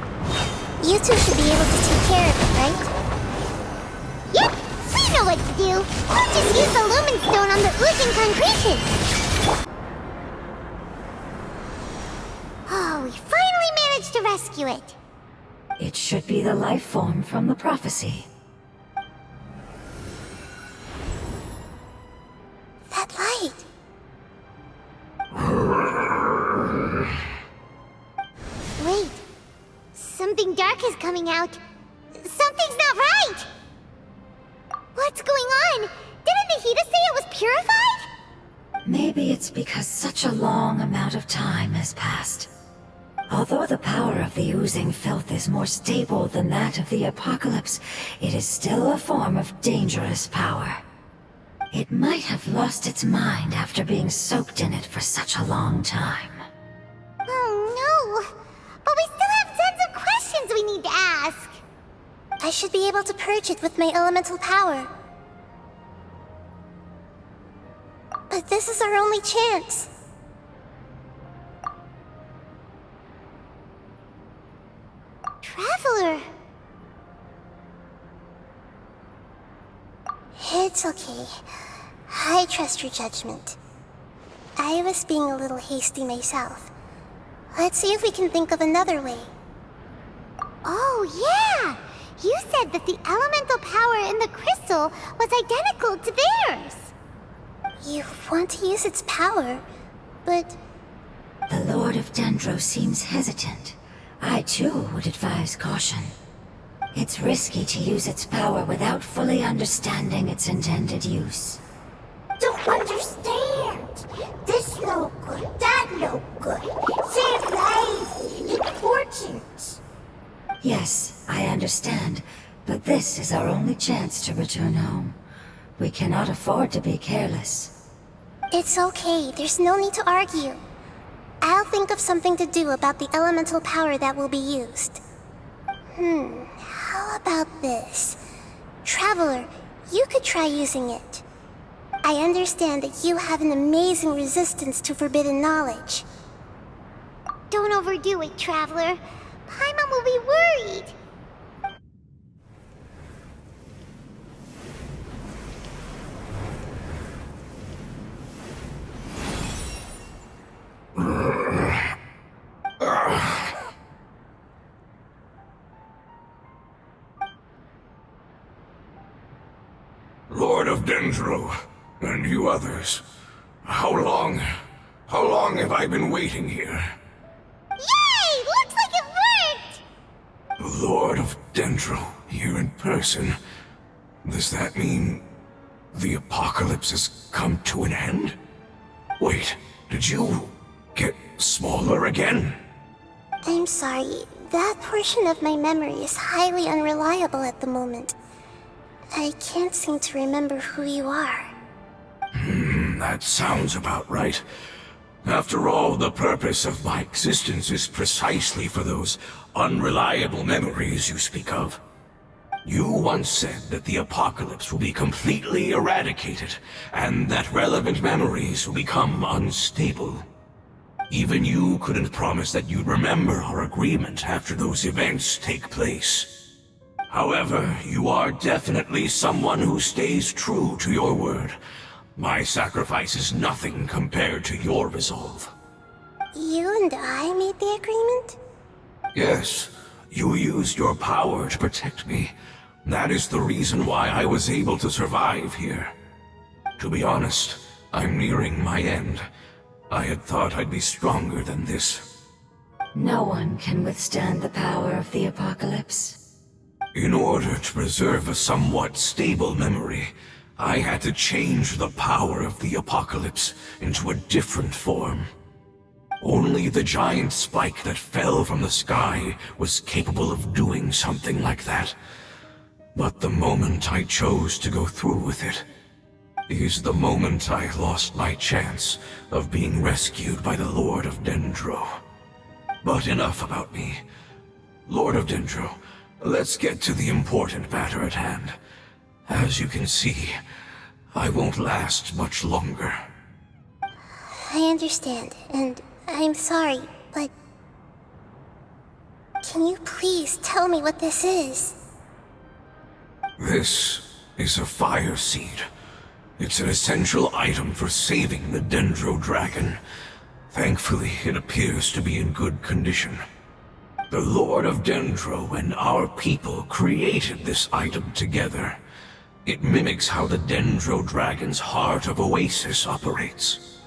You two should be able to take care of it, right?
Yep, we know what to do. We'll just use the lumen stone on the oozing concretion. Oh, we finally managed to rescue it.
It should be the life form from the prophecy.
That light!
Wait, something dark is coming out. Something's not right! What's going on? Didn't Nahida say it was purified?
Maybe it's because such a long amount of time has passed. Although the power of the oozing filth is more stable than that of the apocalypse, it is still a form of dangerous power. It might have lost its mind after being soaked in it for such a long time.
Oh no! But we still have tons of questions we need to ask.
I should be able to purge it with my elemental power. But this is our only chance.
Traveler!
It's okay. I trust your judgment. I was being a little hasty myself. Let's see if we can think of another way.
Oh yeah! You said that the elemental power in the crystal was identical to theirs.
You want to use its power, but...
The Lord of Dendro seems hesitant. I too would advise caution. It's risky to use its power without fully understanding its intended use.
Don't understand. This no good, that no good. Save lives, important.
Yes, I understand, but this is our only chance to return home. We cannot afford to be careless.
It's okay, there's no need to argue. I'll think of something to do about the elemental power that will be used. How about this? Traveler, you could try using it. I understand that you have an amazing resistance to forbidden knowledge.
Don't overdo it, Traveler. Paimon will be worried.
Lord of Dendro, and you others, how long have I been waiting here?
Yay! Looks like it worked!
Lord of Dendro, here in person. Does that mean the apocalypse has come to an end? Wait, did you get smaller again?
I'm sorry, that portion of my memory is highly unreliable at the moment. I can't seem to remember who you are.
That sounds about right. After all, the purpose of my existence is precisely for those unreliable memories you speak of. You once said that the apocalypse will be completely eradicated, and that relevant memories will become unstable. Even you couldn't promise that you'd remember our agreement after those events take place. However, you are definitely someone who stays true to your word. My sacrifice is nothing compared to your resolve.
You and I made the agreement?
Yes, you used your power to protect me. That is the reason why I was able to survive here. To be honest, I'm nearing my end. I had thought I'd be stronger than this.
No one can withstand the power of the apocalypse.
In order to preserve a somewhat stable memory, I had to change the power of the apocalypse into a different form. Only the giant spike that fell from the sky was capable of doing something like that. But the moment I chose to go through with it is the moment I lost my chance of being rescued by the Lord of Dendro. But enough about me. Lord of Dendro, let's get to the important matter at hand. As you can see, I won't last much longer.
I understand, and I'm sorry, but... Can you please tell me what this is?
This is a fire seed. It's an essential item for saving the Dendro Dragon. Thankfully, it appears to be in good condition. The Lord of Dendro and our people created this item together. It mimics how the Dendro Dragon's Heart of Oasis operates.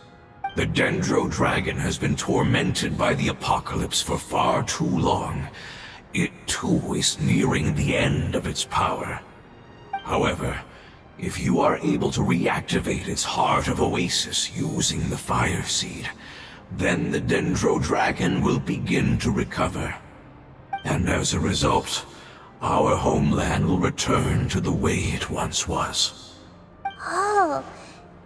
The Dendro Dragon has been tormented by the apocalypse for far too long. It too is nearing the end of its power. However, if you are able to reactivate its Heart of Oasis using the Fire Seed, then the Dendro Dragon will begin to recover. And as a result, our homeland will return to the way it once was.
Oh,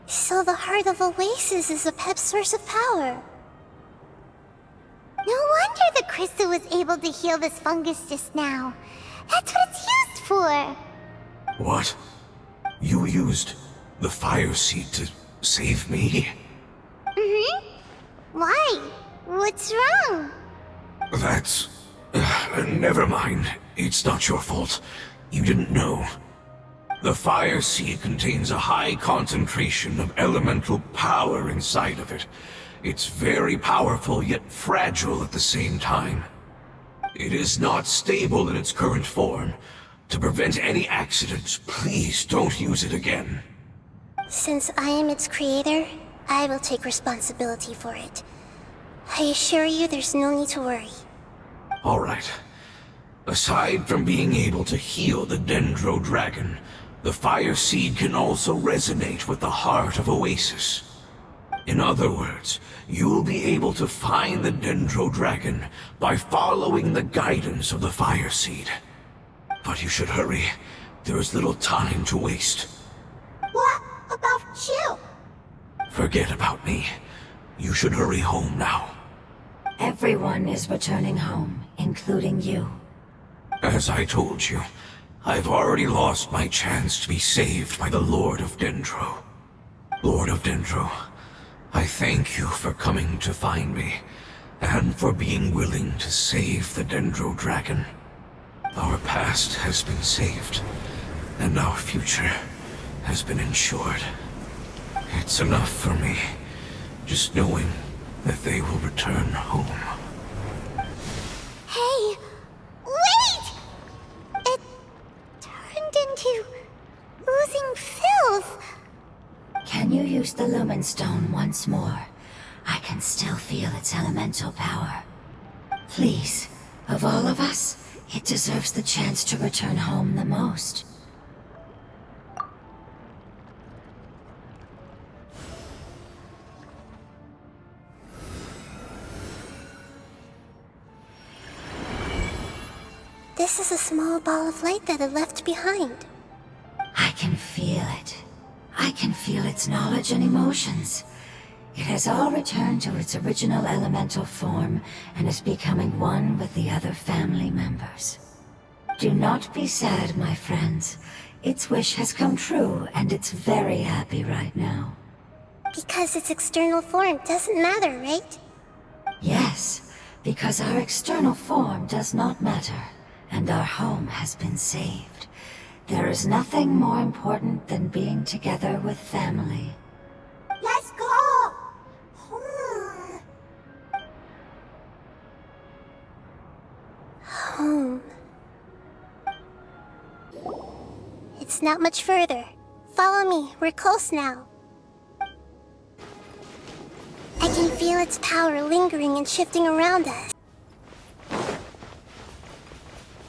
so the Heart of Oasis is a Pep's source of power.
No wonder the crystal was able to heal this fungus just now. That's what it's used for.
What? You used the Fire Seed to save me?
Mm-hmm. Why? What's wrong?
That's... never mind. It's not your fault. You didn't know. The Fire Seed contains a high concentration of elemental power inside of it. It's very powerful, yet fragile at the same time. It is not stable in its current form. To prevent any accidents, please don't use it again.
Since I am its creator, I will take responsibility for it. I assure you there's no need to worry.
Alright. Aside from being able to heal the Dendro Dragon, the Fire Seed can also resonate with the Heart of Oasis. In other words, you'll be able to find the Dendro Dragon by following the guidance of the Fire Seed. But you should hurry. There is little time to waste.
What about you?
Forget about me. You should hurry home now.
Everyone is returning home, including you.
As I told you, I've already lost my chance to be saved by the Lord of Dendro. Lord of Dendro, I thank you for coming to find me, and for being willing to save the Dendro Dragon. Our past has been saved, and our future has been ensured. It's enough for me, just knowing that they will return home.
Hey, wait! It turned into oozing filth.
Can you use the Lumen Stone once more? I can still feel its elemental power. Please, of all of us, it deserves the chance to return home the most.
This is a small ball of light that it left behind.
I can feel it. I can feel its knowledge and emotions. It has all returned to its original elemental form and is becoming one with the other family members. Do not be sad, my friends. Its wish has come true, and it's very happy right now.
Because its external form doesn't matter, right?
Yes, because our external form does not matter, and our home has been saved. There is nothing more important than being together with family.
Let's go!
Home. It's not much further. Follow me, we're close now. I can feel its power lingering and shifting around us.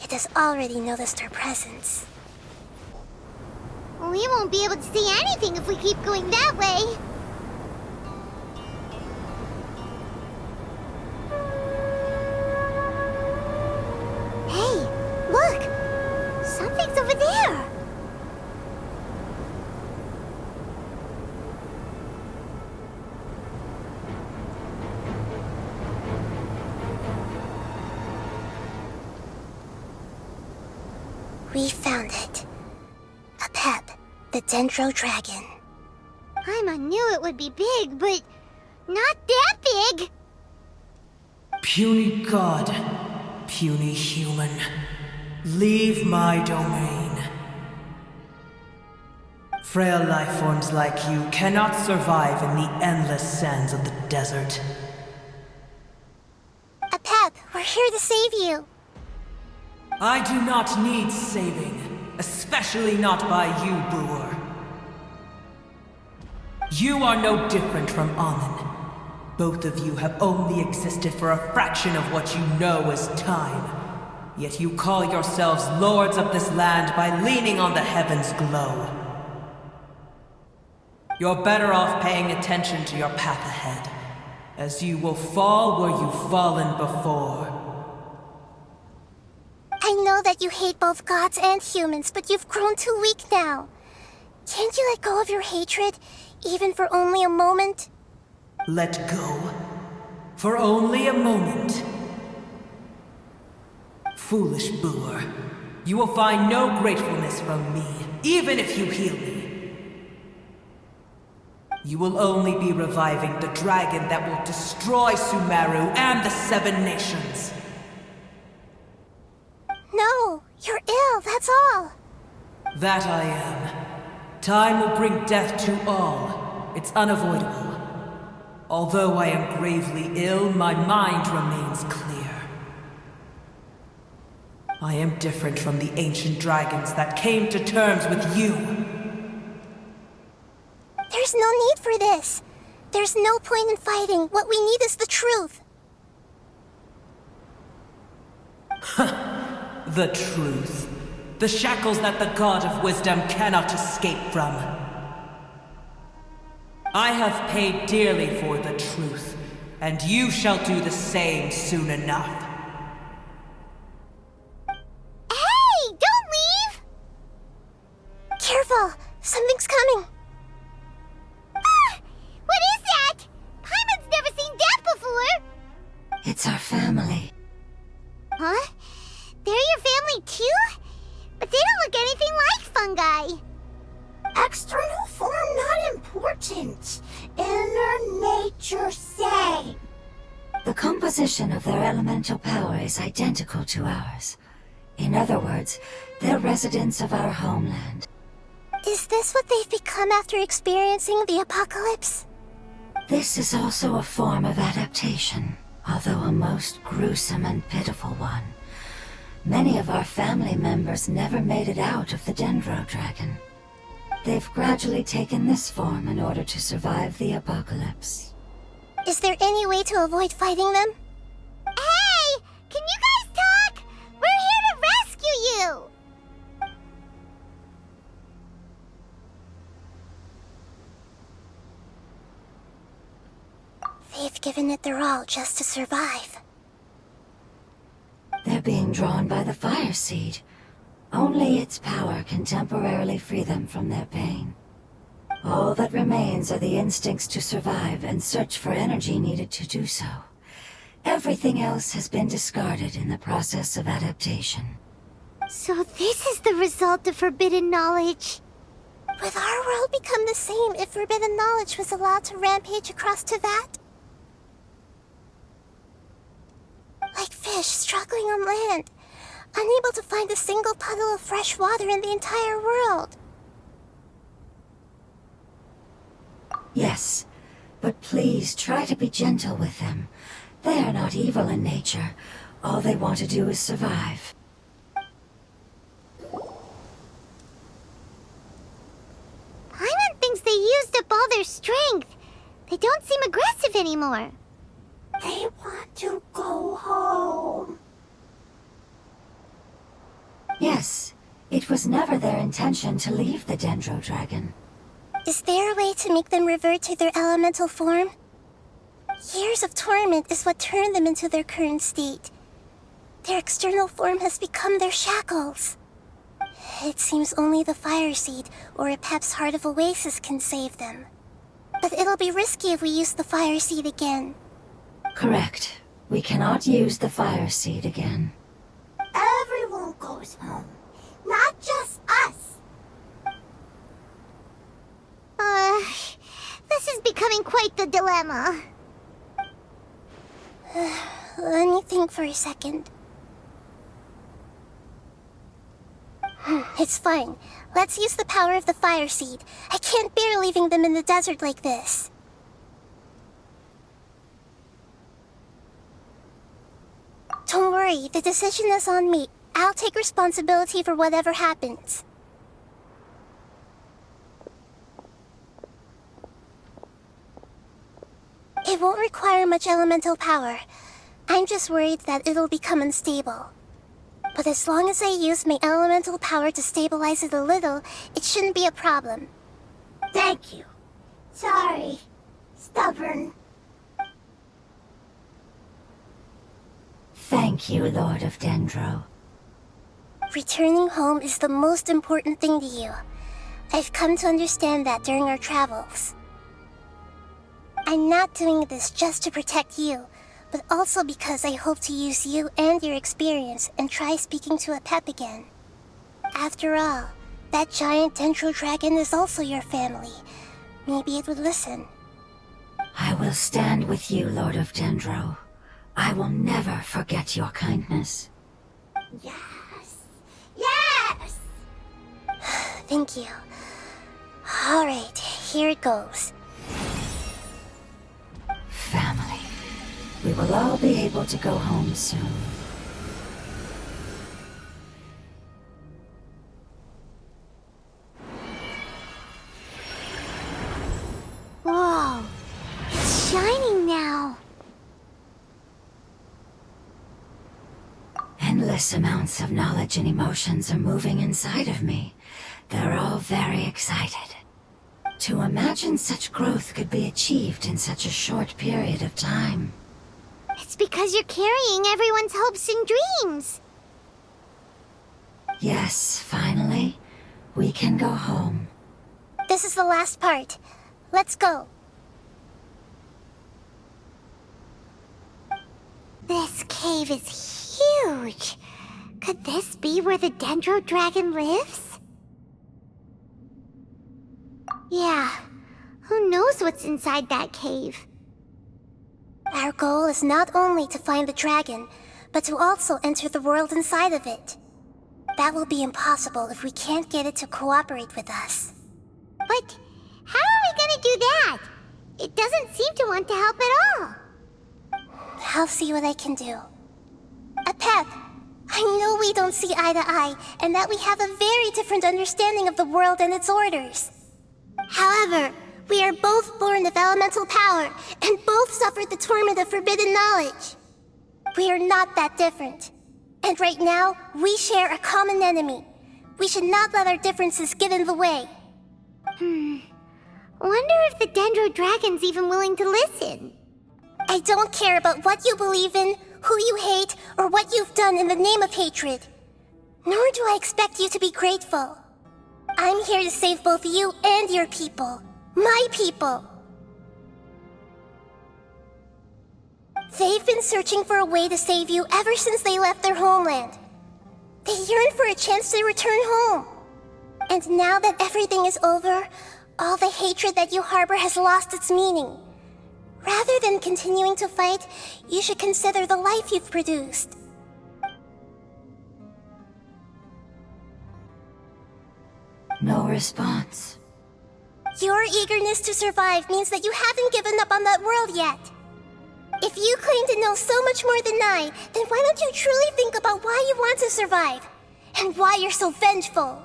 It has already noticed our presence.
We won't be able to see anything if we keep going that way. Hey, look! Something's over there!
We found it. A pep, the Dendro Dragon.
Paimon knew it would be big, but not that big!
Puny god, puny human, leave my domain. Frail life forms like you cannot survive in the endless sands of the desert.
A pep, we're here to save you.
I do not need saving, especially not by you, Brewer. You are no different from Amun. Both of you have only existed for a fraction of what you know as time. Yet you call yourselves lords of this land by leaning on the heavens' glow. You're better off paying attention to your path ahead, as you will fall where you've fallen before.
I know that you hate both gods and humans, but you've grown too weak now. Can't you let go of your hatred, even for only a moment?
Let go? For only a moment? Foolish Brewer, you will find no gratefulness from me, even if you heal me. You will only be reviving the dragon that will destroy Sumeru and the Seven Nations.
No, you're ill, that's all.
That I am. Time will bring death to all. It's unavoidable. Although I am gravely ill, my mind remains clear. I am different from the ancient dragons that came to terms with you.
There's no need for this. There's no point in fighting. What we need is the truth.
The truth. The shackles that the God of Wisdom cannot escape from. I have paid dearly for the truth, and you shall do the same soon enough.
Hey! Don't leave!
Careful! Something's coming!
Ah! What is that? Paimon's never seen that before!
It's our family.
Huh? They're your family too? But they don't look anything like fungi.
External form not important. Inner nature same.
The composition of their elemental power is identical to ours. In other words, they're residents of our homeland.
Is this what they've become after experiencing the apocalypse?
This is also a form of adaptation, although a most gruesome and pitiful one. Many of our family members never made it out of the Dendro Dragon. They've gradually taken this form in order to survive the apocalypse.
Is there any way to avoid fighting them?
Hey! Can you guys talk? We're here to rescue you!
They've given it their all just to survive.
They're being drawn by the fire seed. Only its power can temporarily free them from their pain. All that remains are the instincts to survive and search for energy needed to do so. Everything else has been discarded in the process of adaptation.
So this is the result of forbidden knowledge.
Would our world become the same if forbidden knowledge was allowed to rampage across Tevat? Like fish struggling on land, unable to find a single puddle of fresh water in the entire world.
Yes, but please try to be gentle with them. They are not evil in nature. All they want to do is survive.
Paimon thinks they used up all their strength. They don't seem aggressive anymore.
They want to go home.
Yes, it was never their intention to leave the Dendro Dragon.
Is there a way to make them revert to their elemental form? Years of torment is what turned them into their current state. Their external form has become their shackles. It seems only the Fire Seed or Apep's Heart of Oasis can save them. But it'll be risky if we use the Fire Seed again.
Correct. We cannot use the Fire Seed again.
Everyone goes home, not just us.
This is becoming quite the dilemma.
Let me think for a second. It's fine. Let's use the power of the Fire Seed. I can't bear leaving them in the desert like this. Don't worry, the decision is on me. I'll take responsibility for whatever happens. It won't require much elemental power. I'm just worried that it'll become unstable. But as long as I use my elemental power to stabilize it a little, it shouldn't be a problem.
Thank you. Sorry. Stubborn.
Thank you, Lord of Dendro.
Returning home is the most important thing to you. I've come to understand that during our travels. I'm not doing this just to protect you, but also because I hope to use you and your experience and try speaking to Apep again. After all, that giant Dendro Dragon is also your family. Maybe it would listen.
I will stand with you, Lord of Dendro. I will never forget your kindness.
Yes. Yes!
Thank you. Alright, here it goes.
Family. We will all be able to go home soon.
Whoa, it's shining now.
Endless amounts of knowledge and emotions are moving inside of me. They're all very excited. To imagine such growth could be achieved in such a short period of time.
It's because you're carrying everyone's hopes and dreams.
Yes, finally, we can go home.
This is the last part. Let's go.
This cave is huge. Could this be where the Dendro Dragon lives? Yeah, who knows what's inside that cave?
Our goal is not only to find the dragon, but to also enter the world inside of it. That will be impossible if we can't get it to cooperate with us.
But how are we gonna do that? It doesn't seem to want to help at all.
I'll see what I can do. Apep, I know we don't see eye to eye, and that we have a very different understanding of the world and its orders. However, we are both born of elemental power, and both suffered the torment of forbidden knowledge. We are not that different. And right now, we share a common enemy. We should not let our differences get in the way.
Wonder if the Dendro Dragon's even willing to listen.
I don't care about what you believe in, who you hate, or what you've done in the name of hatred. Nor do I expect you to be grateful. I'm here to save both you and your people. My people. They've been searching for a way to save you ever since they left their homeland. They yearn for a chance to return home. And now that everything is over, all the hatred that you harbor has lost its meaning. Rather than continuing to fight, you should consider the life you've produced.
No response.
Your eagerness to survive means that you haven't given up on that world yet. If you claim to know so much more than I, then why don't you truly think about why you want to survive? And why you're so vengeful?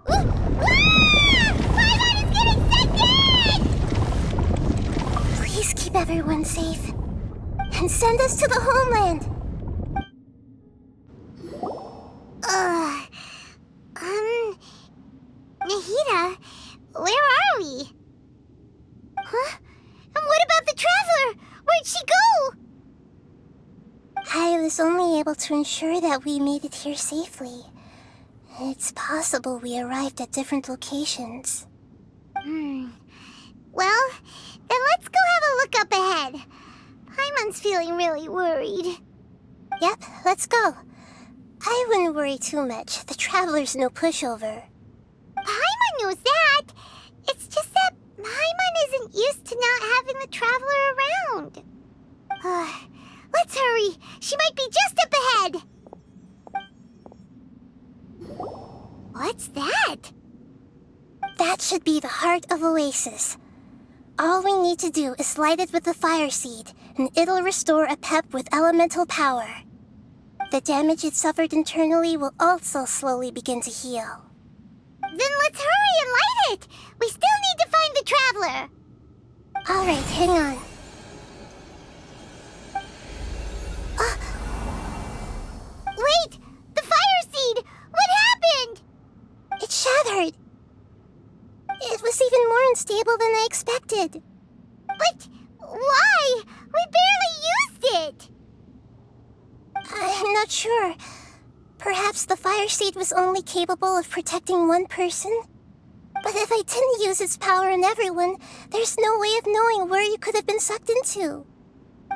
Paimon is getting second!
Please keep everyone safe. And send us to the homeland.
Nahida, where are we? Huh? And what about the Traveler? Where'd she go?
I was only able to ensure that we made it here safely. It's possible we arrived at different locations.
Well, then let's go have a look up ahead. Paimon's feeling really worried.
Yep, let's go. I wouldn't worry too much. The Traveler's no pushover.
Paimon knows that. It's just that Paimon isn't used to not having the Traveler around. Let's hurry. She might be just up ahead. What's that?
That should be the heart of Oasis. All we need to do is light it with the fire seed, and it'll restore a pep with elemental power. The damage it suffered internally will also slowly begin to heal.
Then let's hurry and light it! We still need to find the Traveler!
Alright, hang on.
Wait! The fire seed! What happened?
It shattered! It was even more unstable than I expected.
But why? We barely used it!
I'm not sure. Perhaps the fire seed was only capable of protecting one person? But if I didn't use its power on everyone, there's no way of knowing where you could have been sucked into.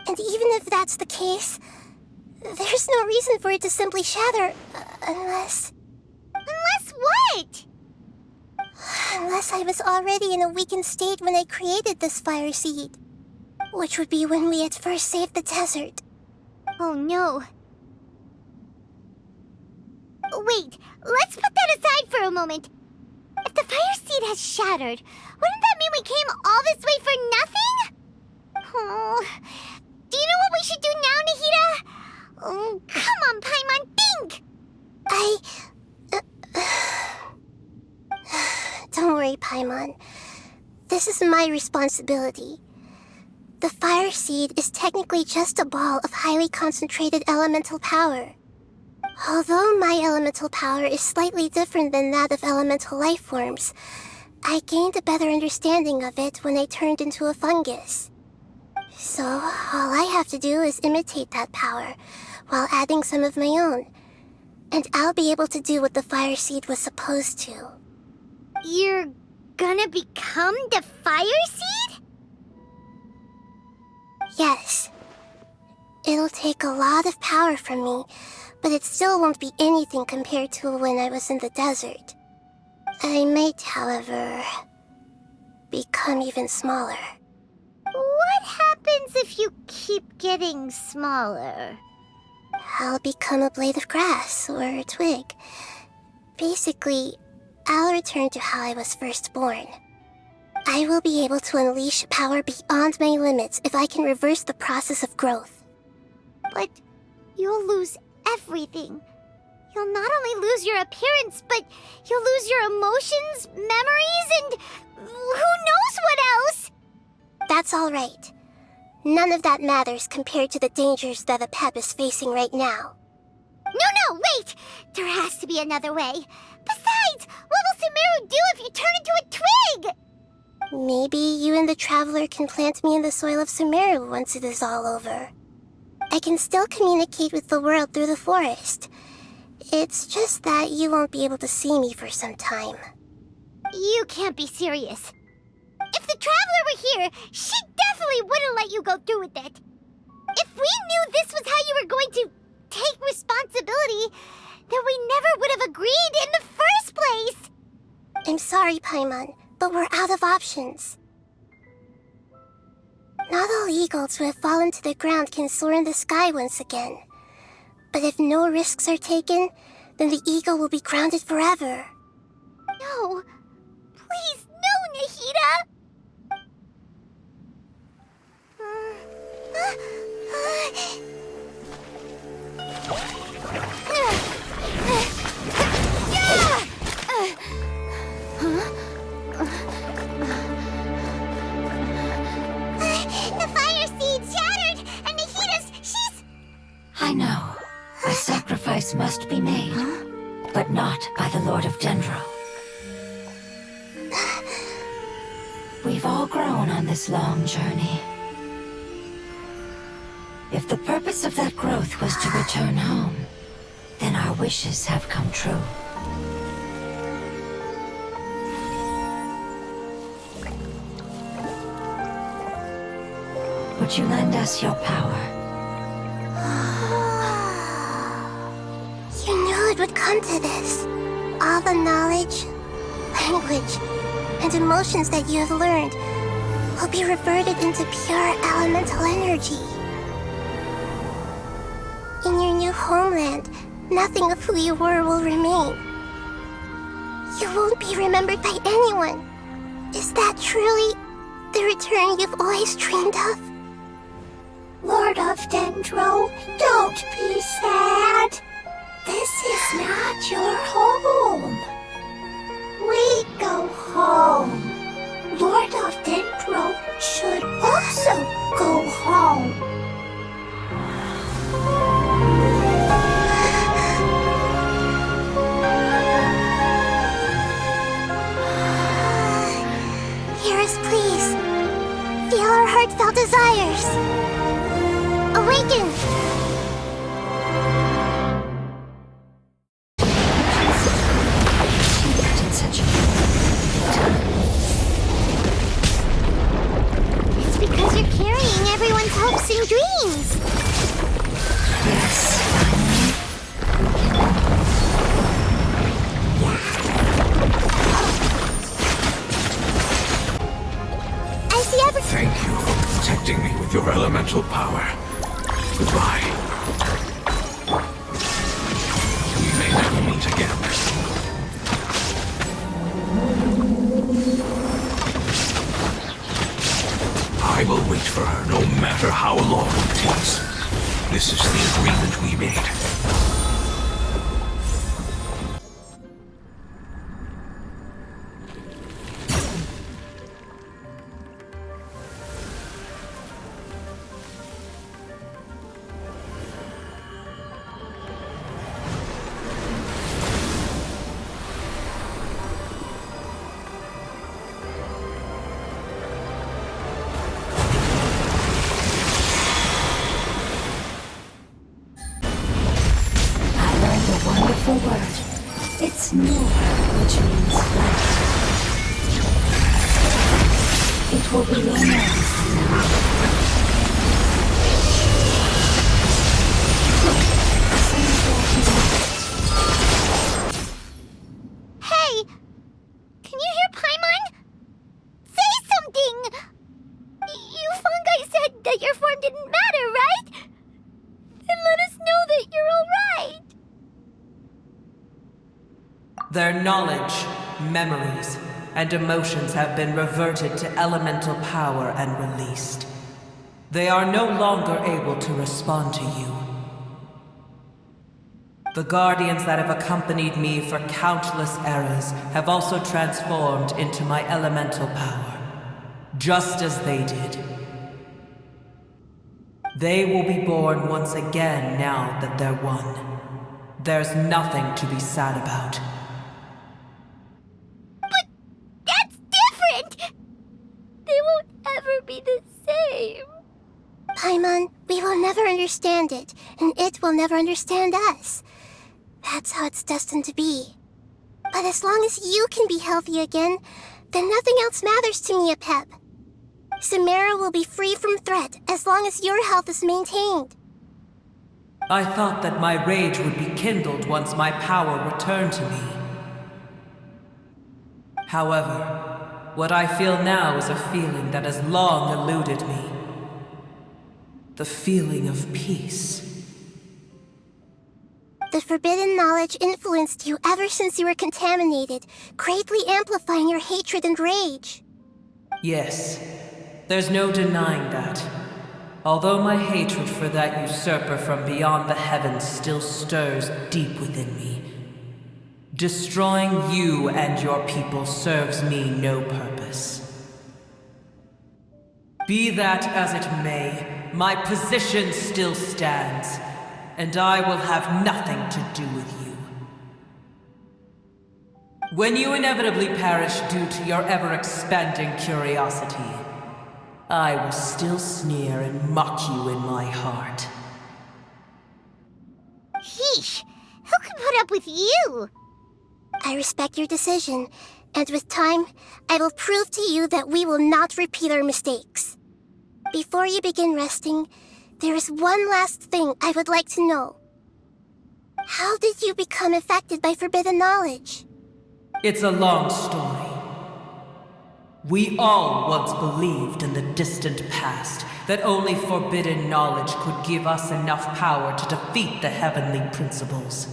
And even if that's the case, there's no reason for it to simply shatter, unless...
Unless what?
Unless I was already in a weakened state when I created this fire seed. Which would be when we had first saved the desert.
Oh no. Wait, let's put that aside for a moment. If the fire seed has shattered, wouldn't that mean we came all this way for nothing? Oh, do you know what we should do now, Nahida? Oh, come on, Paimon, think!
Don't worry, Paimon. This is my responsibility. The fire seed is technically just a ball of highly concentrated elemental power. Although my elemental power is slightly different than that of elemental life forms, I gained a better understanding of it when I turned into a fungus. So, all I have to do is imitate that power, while adding some of my own. And I'll be able to do what the fire seed was supposed to.
You're gonna become the fire seed?
Yes. It'll take a lot of power from me, but it still won't be anything compared to when I was in the desert. I might, however, become even smaller.
What happens if you keep getting smaller?
I'll become a blade of grass or a twig. Basically, I'll return to how I was first born. I will be able to unleash power beyond my limits if I can reverse the process of growth.
But you'll lose everything. You'll not only lose your appearance, but you'll lose your emotions, memories, and who knows what else?
That's all right. None of that matters compared to the dangers that the Pep is facing right now.
No, wait! There has to be another way. Besides, what will Sumeru do if you turn into a twig?
Maybe you and the Traveler can plant me in the soil of Sumeru once it is all over. I can still communicate with the world through the forest. It's just that you won't be able to see me for some time.
You can't be serious. If the Traveler were here, she'd definitely wouldn't let you go through with it. If we knew this was how you were going to take responsibility, then we never would have agreed in the first place!
I'm sorry, Paimon, but we're out of options. Not all eagles who have fallen to the ground can soar in the sky once again. But if no risks are taken, then the eagle will be grounded forever.
No. Please, no, Nahida!
The fire seed shattered, and Nahida's, she's...
I know. A sacrifice must be made, but not by the Lord of Dendro. We've all grown on this long journey. If the purpose of that growth was to return home, then our wishes have come true. Would you lend us your power?
You knew it would come to this. All the knowledge, language, and emotions that you have learned will be reverted into pure elemental energy. In your new homeland, nothing of who you were will remain. You won't be remembered by anyone. Is that truly the return you've always dreamed of?
Lord of Dendro, don't be sad. This is not your home. We go home. Lord of Dendro should also go home.
Hear us, please. Feel our heartfelt desires. Awaken!
It's because you're carrying everyone's hopes and dreams!
Yes.
I see
Thank you for protecting me with your elemental power. Goodbye. We may never meet again. I will wait for her no matter how long it takes. This is the agreement we made.
Wonderful word. It's Nur, which means light. It will be your name from now on.
Hey! Can you hear Paimon? Say something! You fungi said that your form didn't matter, right? Then let us know that you're alright!
Their knowledge, memories, and emotions have been reverted to elemental power and released. They are no longer able to respond to you. The guardians that have accompanied me for countless eras have also transformed into my elemental power, just as they did. They will be born once again now that they're one. There's nothing to be sad about.
They won't ever be the same.
Paimon, we will never understand it, and it will never understand us. That's how it's destined to be. But as long as you can be healthy again, then nothing else matters to me, Apep. Samara will be free from threat as long as your health is maintained.
I thought that my rage would be kindled once my power returned to me. However, what I feel now is a feeling that has long eluded me. The feeling of peace.
The forbidden knowledge influenced you ever since you were contaminated, greatly amplifying your hatred and rage.
Yes, there's no denying that. Although my hatred for that usurper from beyond the heavens still stirs deep within me, destroying you and your people serves me no purpose. Be that as it may, my position still stands, and I will have nothing to do with you. When you inevitably perish due to your ever-expanding curiosity, I will still sneer and mock you in my heart.
Heesh! Who can put up with you?
I respect your decision, and with time, I will prove to you that we will not repeat our mistakes. Before you begin resting, there is one last thing I would like to know. How did you become affected by forbidden knowledge?
It's a long story. We all once believed in the distant past that only forbidden knowledge could give us enough power to defeat the heavenly principles.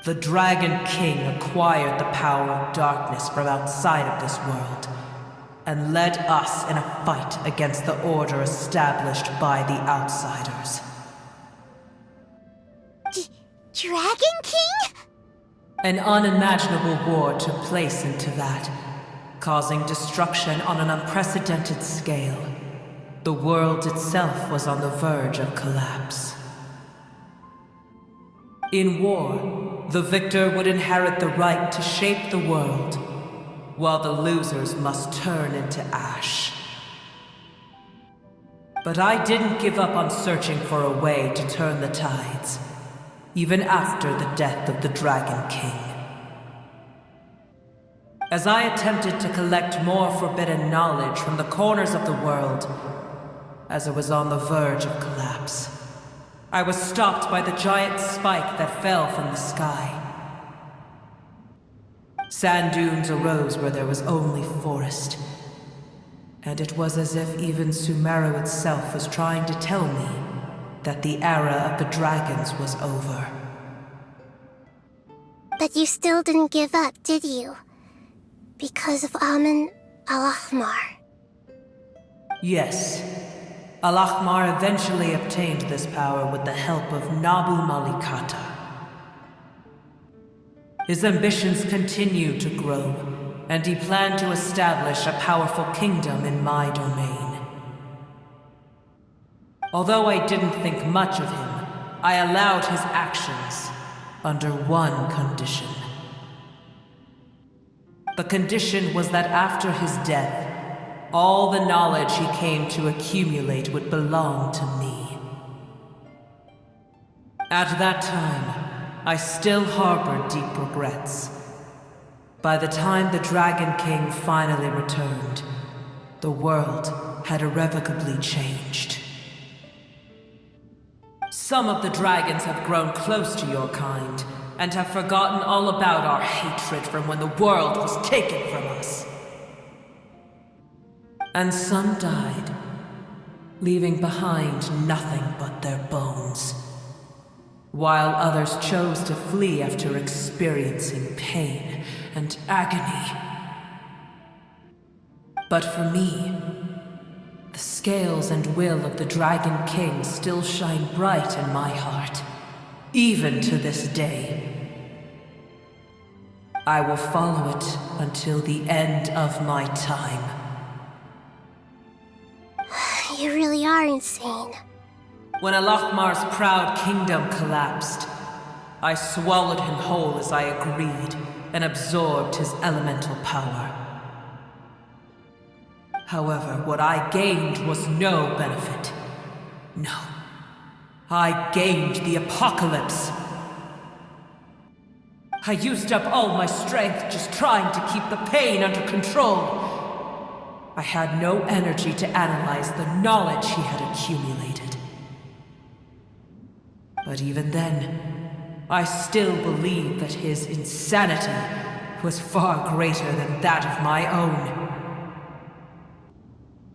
The Dragon King acquired the power of darkness from outside of this world, and led us in a fight against the order established by the outsiders.
Dragon King?
An unimaginable war took place into that, causing destruction on an unprecedented scale. The world itself was on the verge of collapse. In war, the victor would inherit the right to shape the world, while the losers must turn into ash. But I didn't give up on searching for a way to turn the tides, even after the death of the Dragon King. As I attempted to collect more forbidden knowledge from the corners of the world, as it was on the verge of collapse, I was stopped by the giant spike that fell from the sky. Sand dunes arose where there was only forest, and it was as if even Sumeru itself was trying to tell me that the era of the dragons was over.
But you still didn't give up, did you? Because of Amun Al-Ahmar.
Yes. Al-Ahmar eventually obtained this power with the help of Nabu Malikata. His ambitions continued to grow, and he planned to establish a powerful kingdom in my domain. Although I didn't think much of him, I allowed his actions under one condition. The condition was that after his death, all the knowledge he came to accumulate would belong to me. At that time, I still harbored deep regrets. By the time the Dragon King finally returned, the world had irrevocably changed. Some of the dragons have grown close to your kind, and have forgotten all about our hatred from when the world was taken from us. And some died, leaving behind nothing but their bones, while others chose to flee after experiencing pain and agony. But for me, the scales and will of the Dragon King still shine bright in my heart, even to this day. I will follow it until the end of my time.
You really are insane.
When Al-Ahmar's proud kingdom collapsed, I swallowed him whole as I agreed and absorbed his elemental power. However, what I gained was no benefit. No. I gained the apocalypse. I used up all my strength just trying to keep the pain under control. I had no energy to analyze the knowledge he had accumulated. But even then, I still believed that his insanity was far greater than that of my own.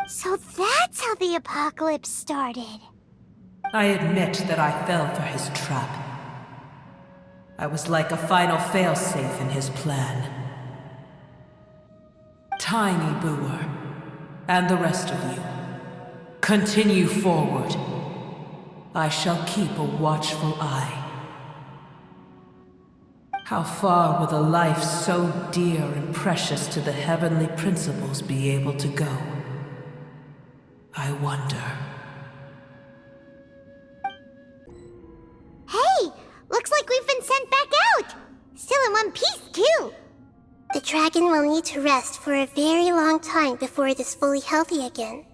So that's how the apocalypse started.
I admit that I fell for his trap. I was like a final failsafe in his plan. Tiny Booer, and the rest of you, continue forward. I shall keep a watchful eye. How far will a life so dear and precious to the heavenly principles be able to go? I wonder.
Hey! Looks like we've been sent back out! Still in one piece, too!
The dragon will need to rest for a very long time before it is fully healthy again.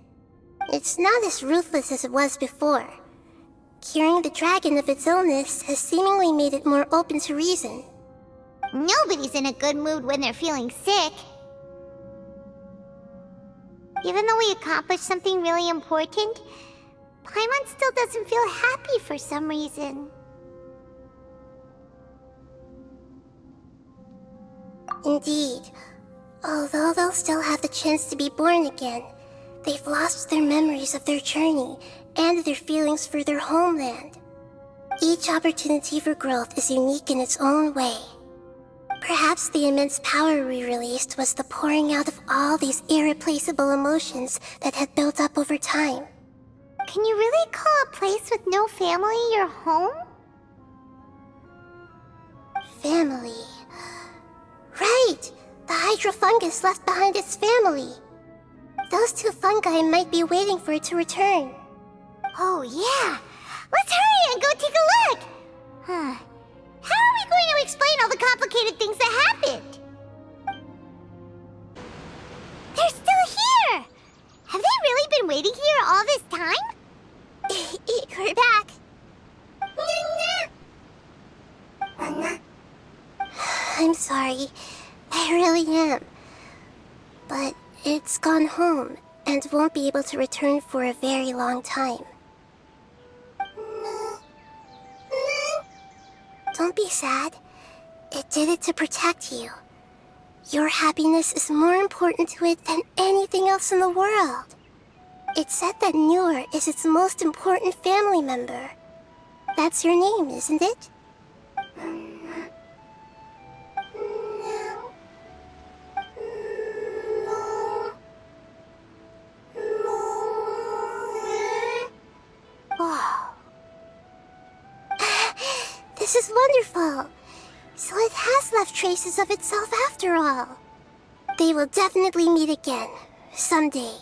It's not as ruthless as it was before. Curing the dragon of its illness has seemingly made it more open to reason.
Nobody's in a good mood when they're feeling sick. Even though we accomplished something really important, Paimon still doesn't feel happy for some reason.
Indeed. Although they'll still have the chance to be born again, they've lost their memories of their journey and their feelings for their homeland. Each opportunity for growth is unique in its own way. Perhaps the immense power we released was the pouring out of all these irreplaceable emotions that had built up over time.
Can you really call a place with no family your home?
Family. Right! The hydrofungus left behind its family. Those two fungi might be waiting for it to return.
Oh yeah! Let's hurry and go take a look! How are we going to explain all the complicated things that happened? They're still here! Have they really been waiting here all this time?
We're back. I'm sorry. I really am. But it's gone home and won't be able to return for a very long time. Don't be sad. It did it to protect you. Your happiness is more important to it than anything else in the world. It's said that Noor is its most important family member. That's your name, isn't it? This is wonderful. So it has left traces of itself after all. They will definitely meet again, someday.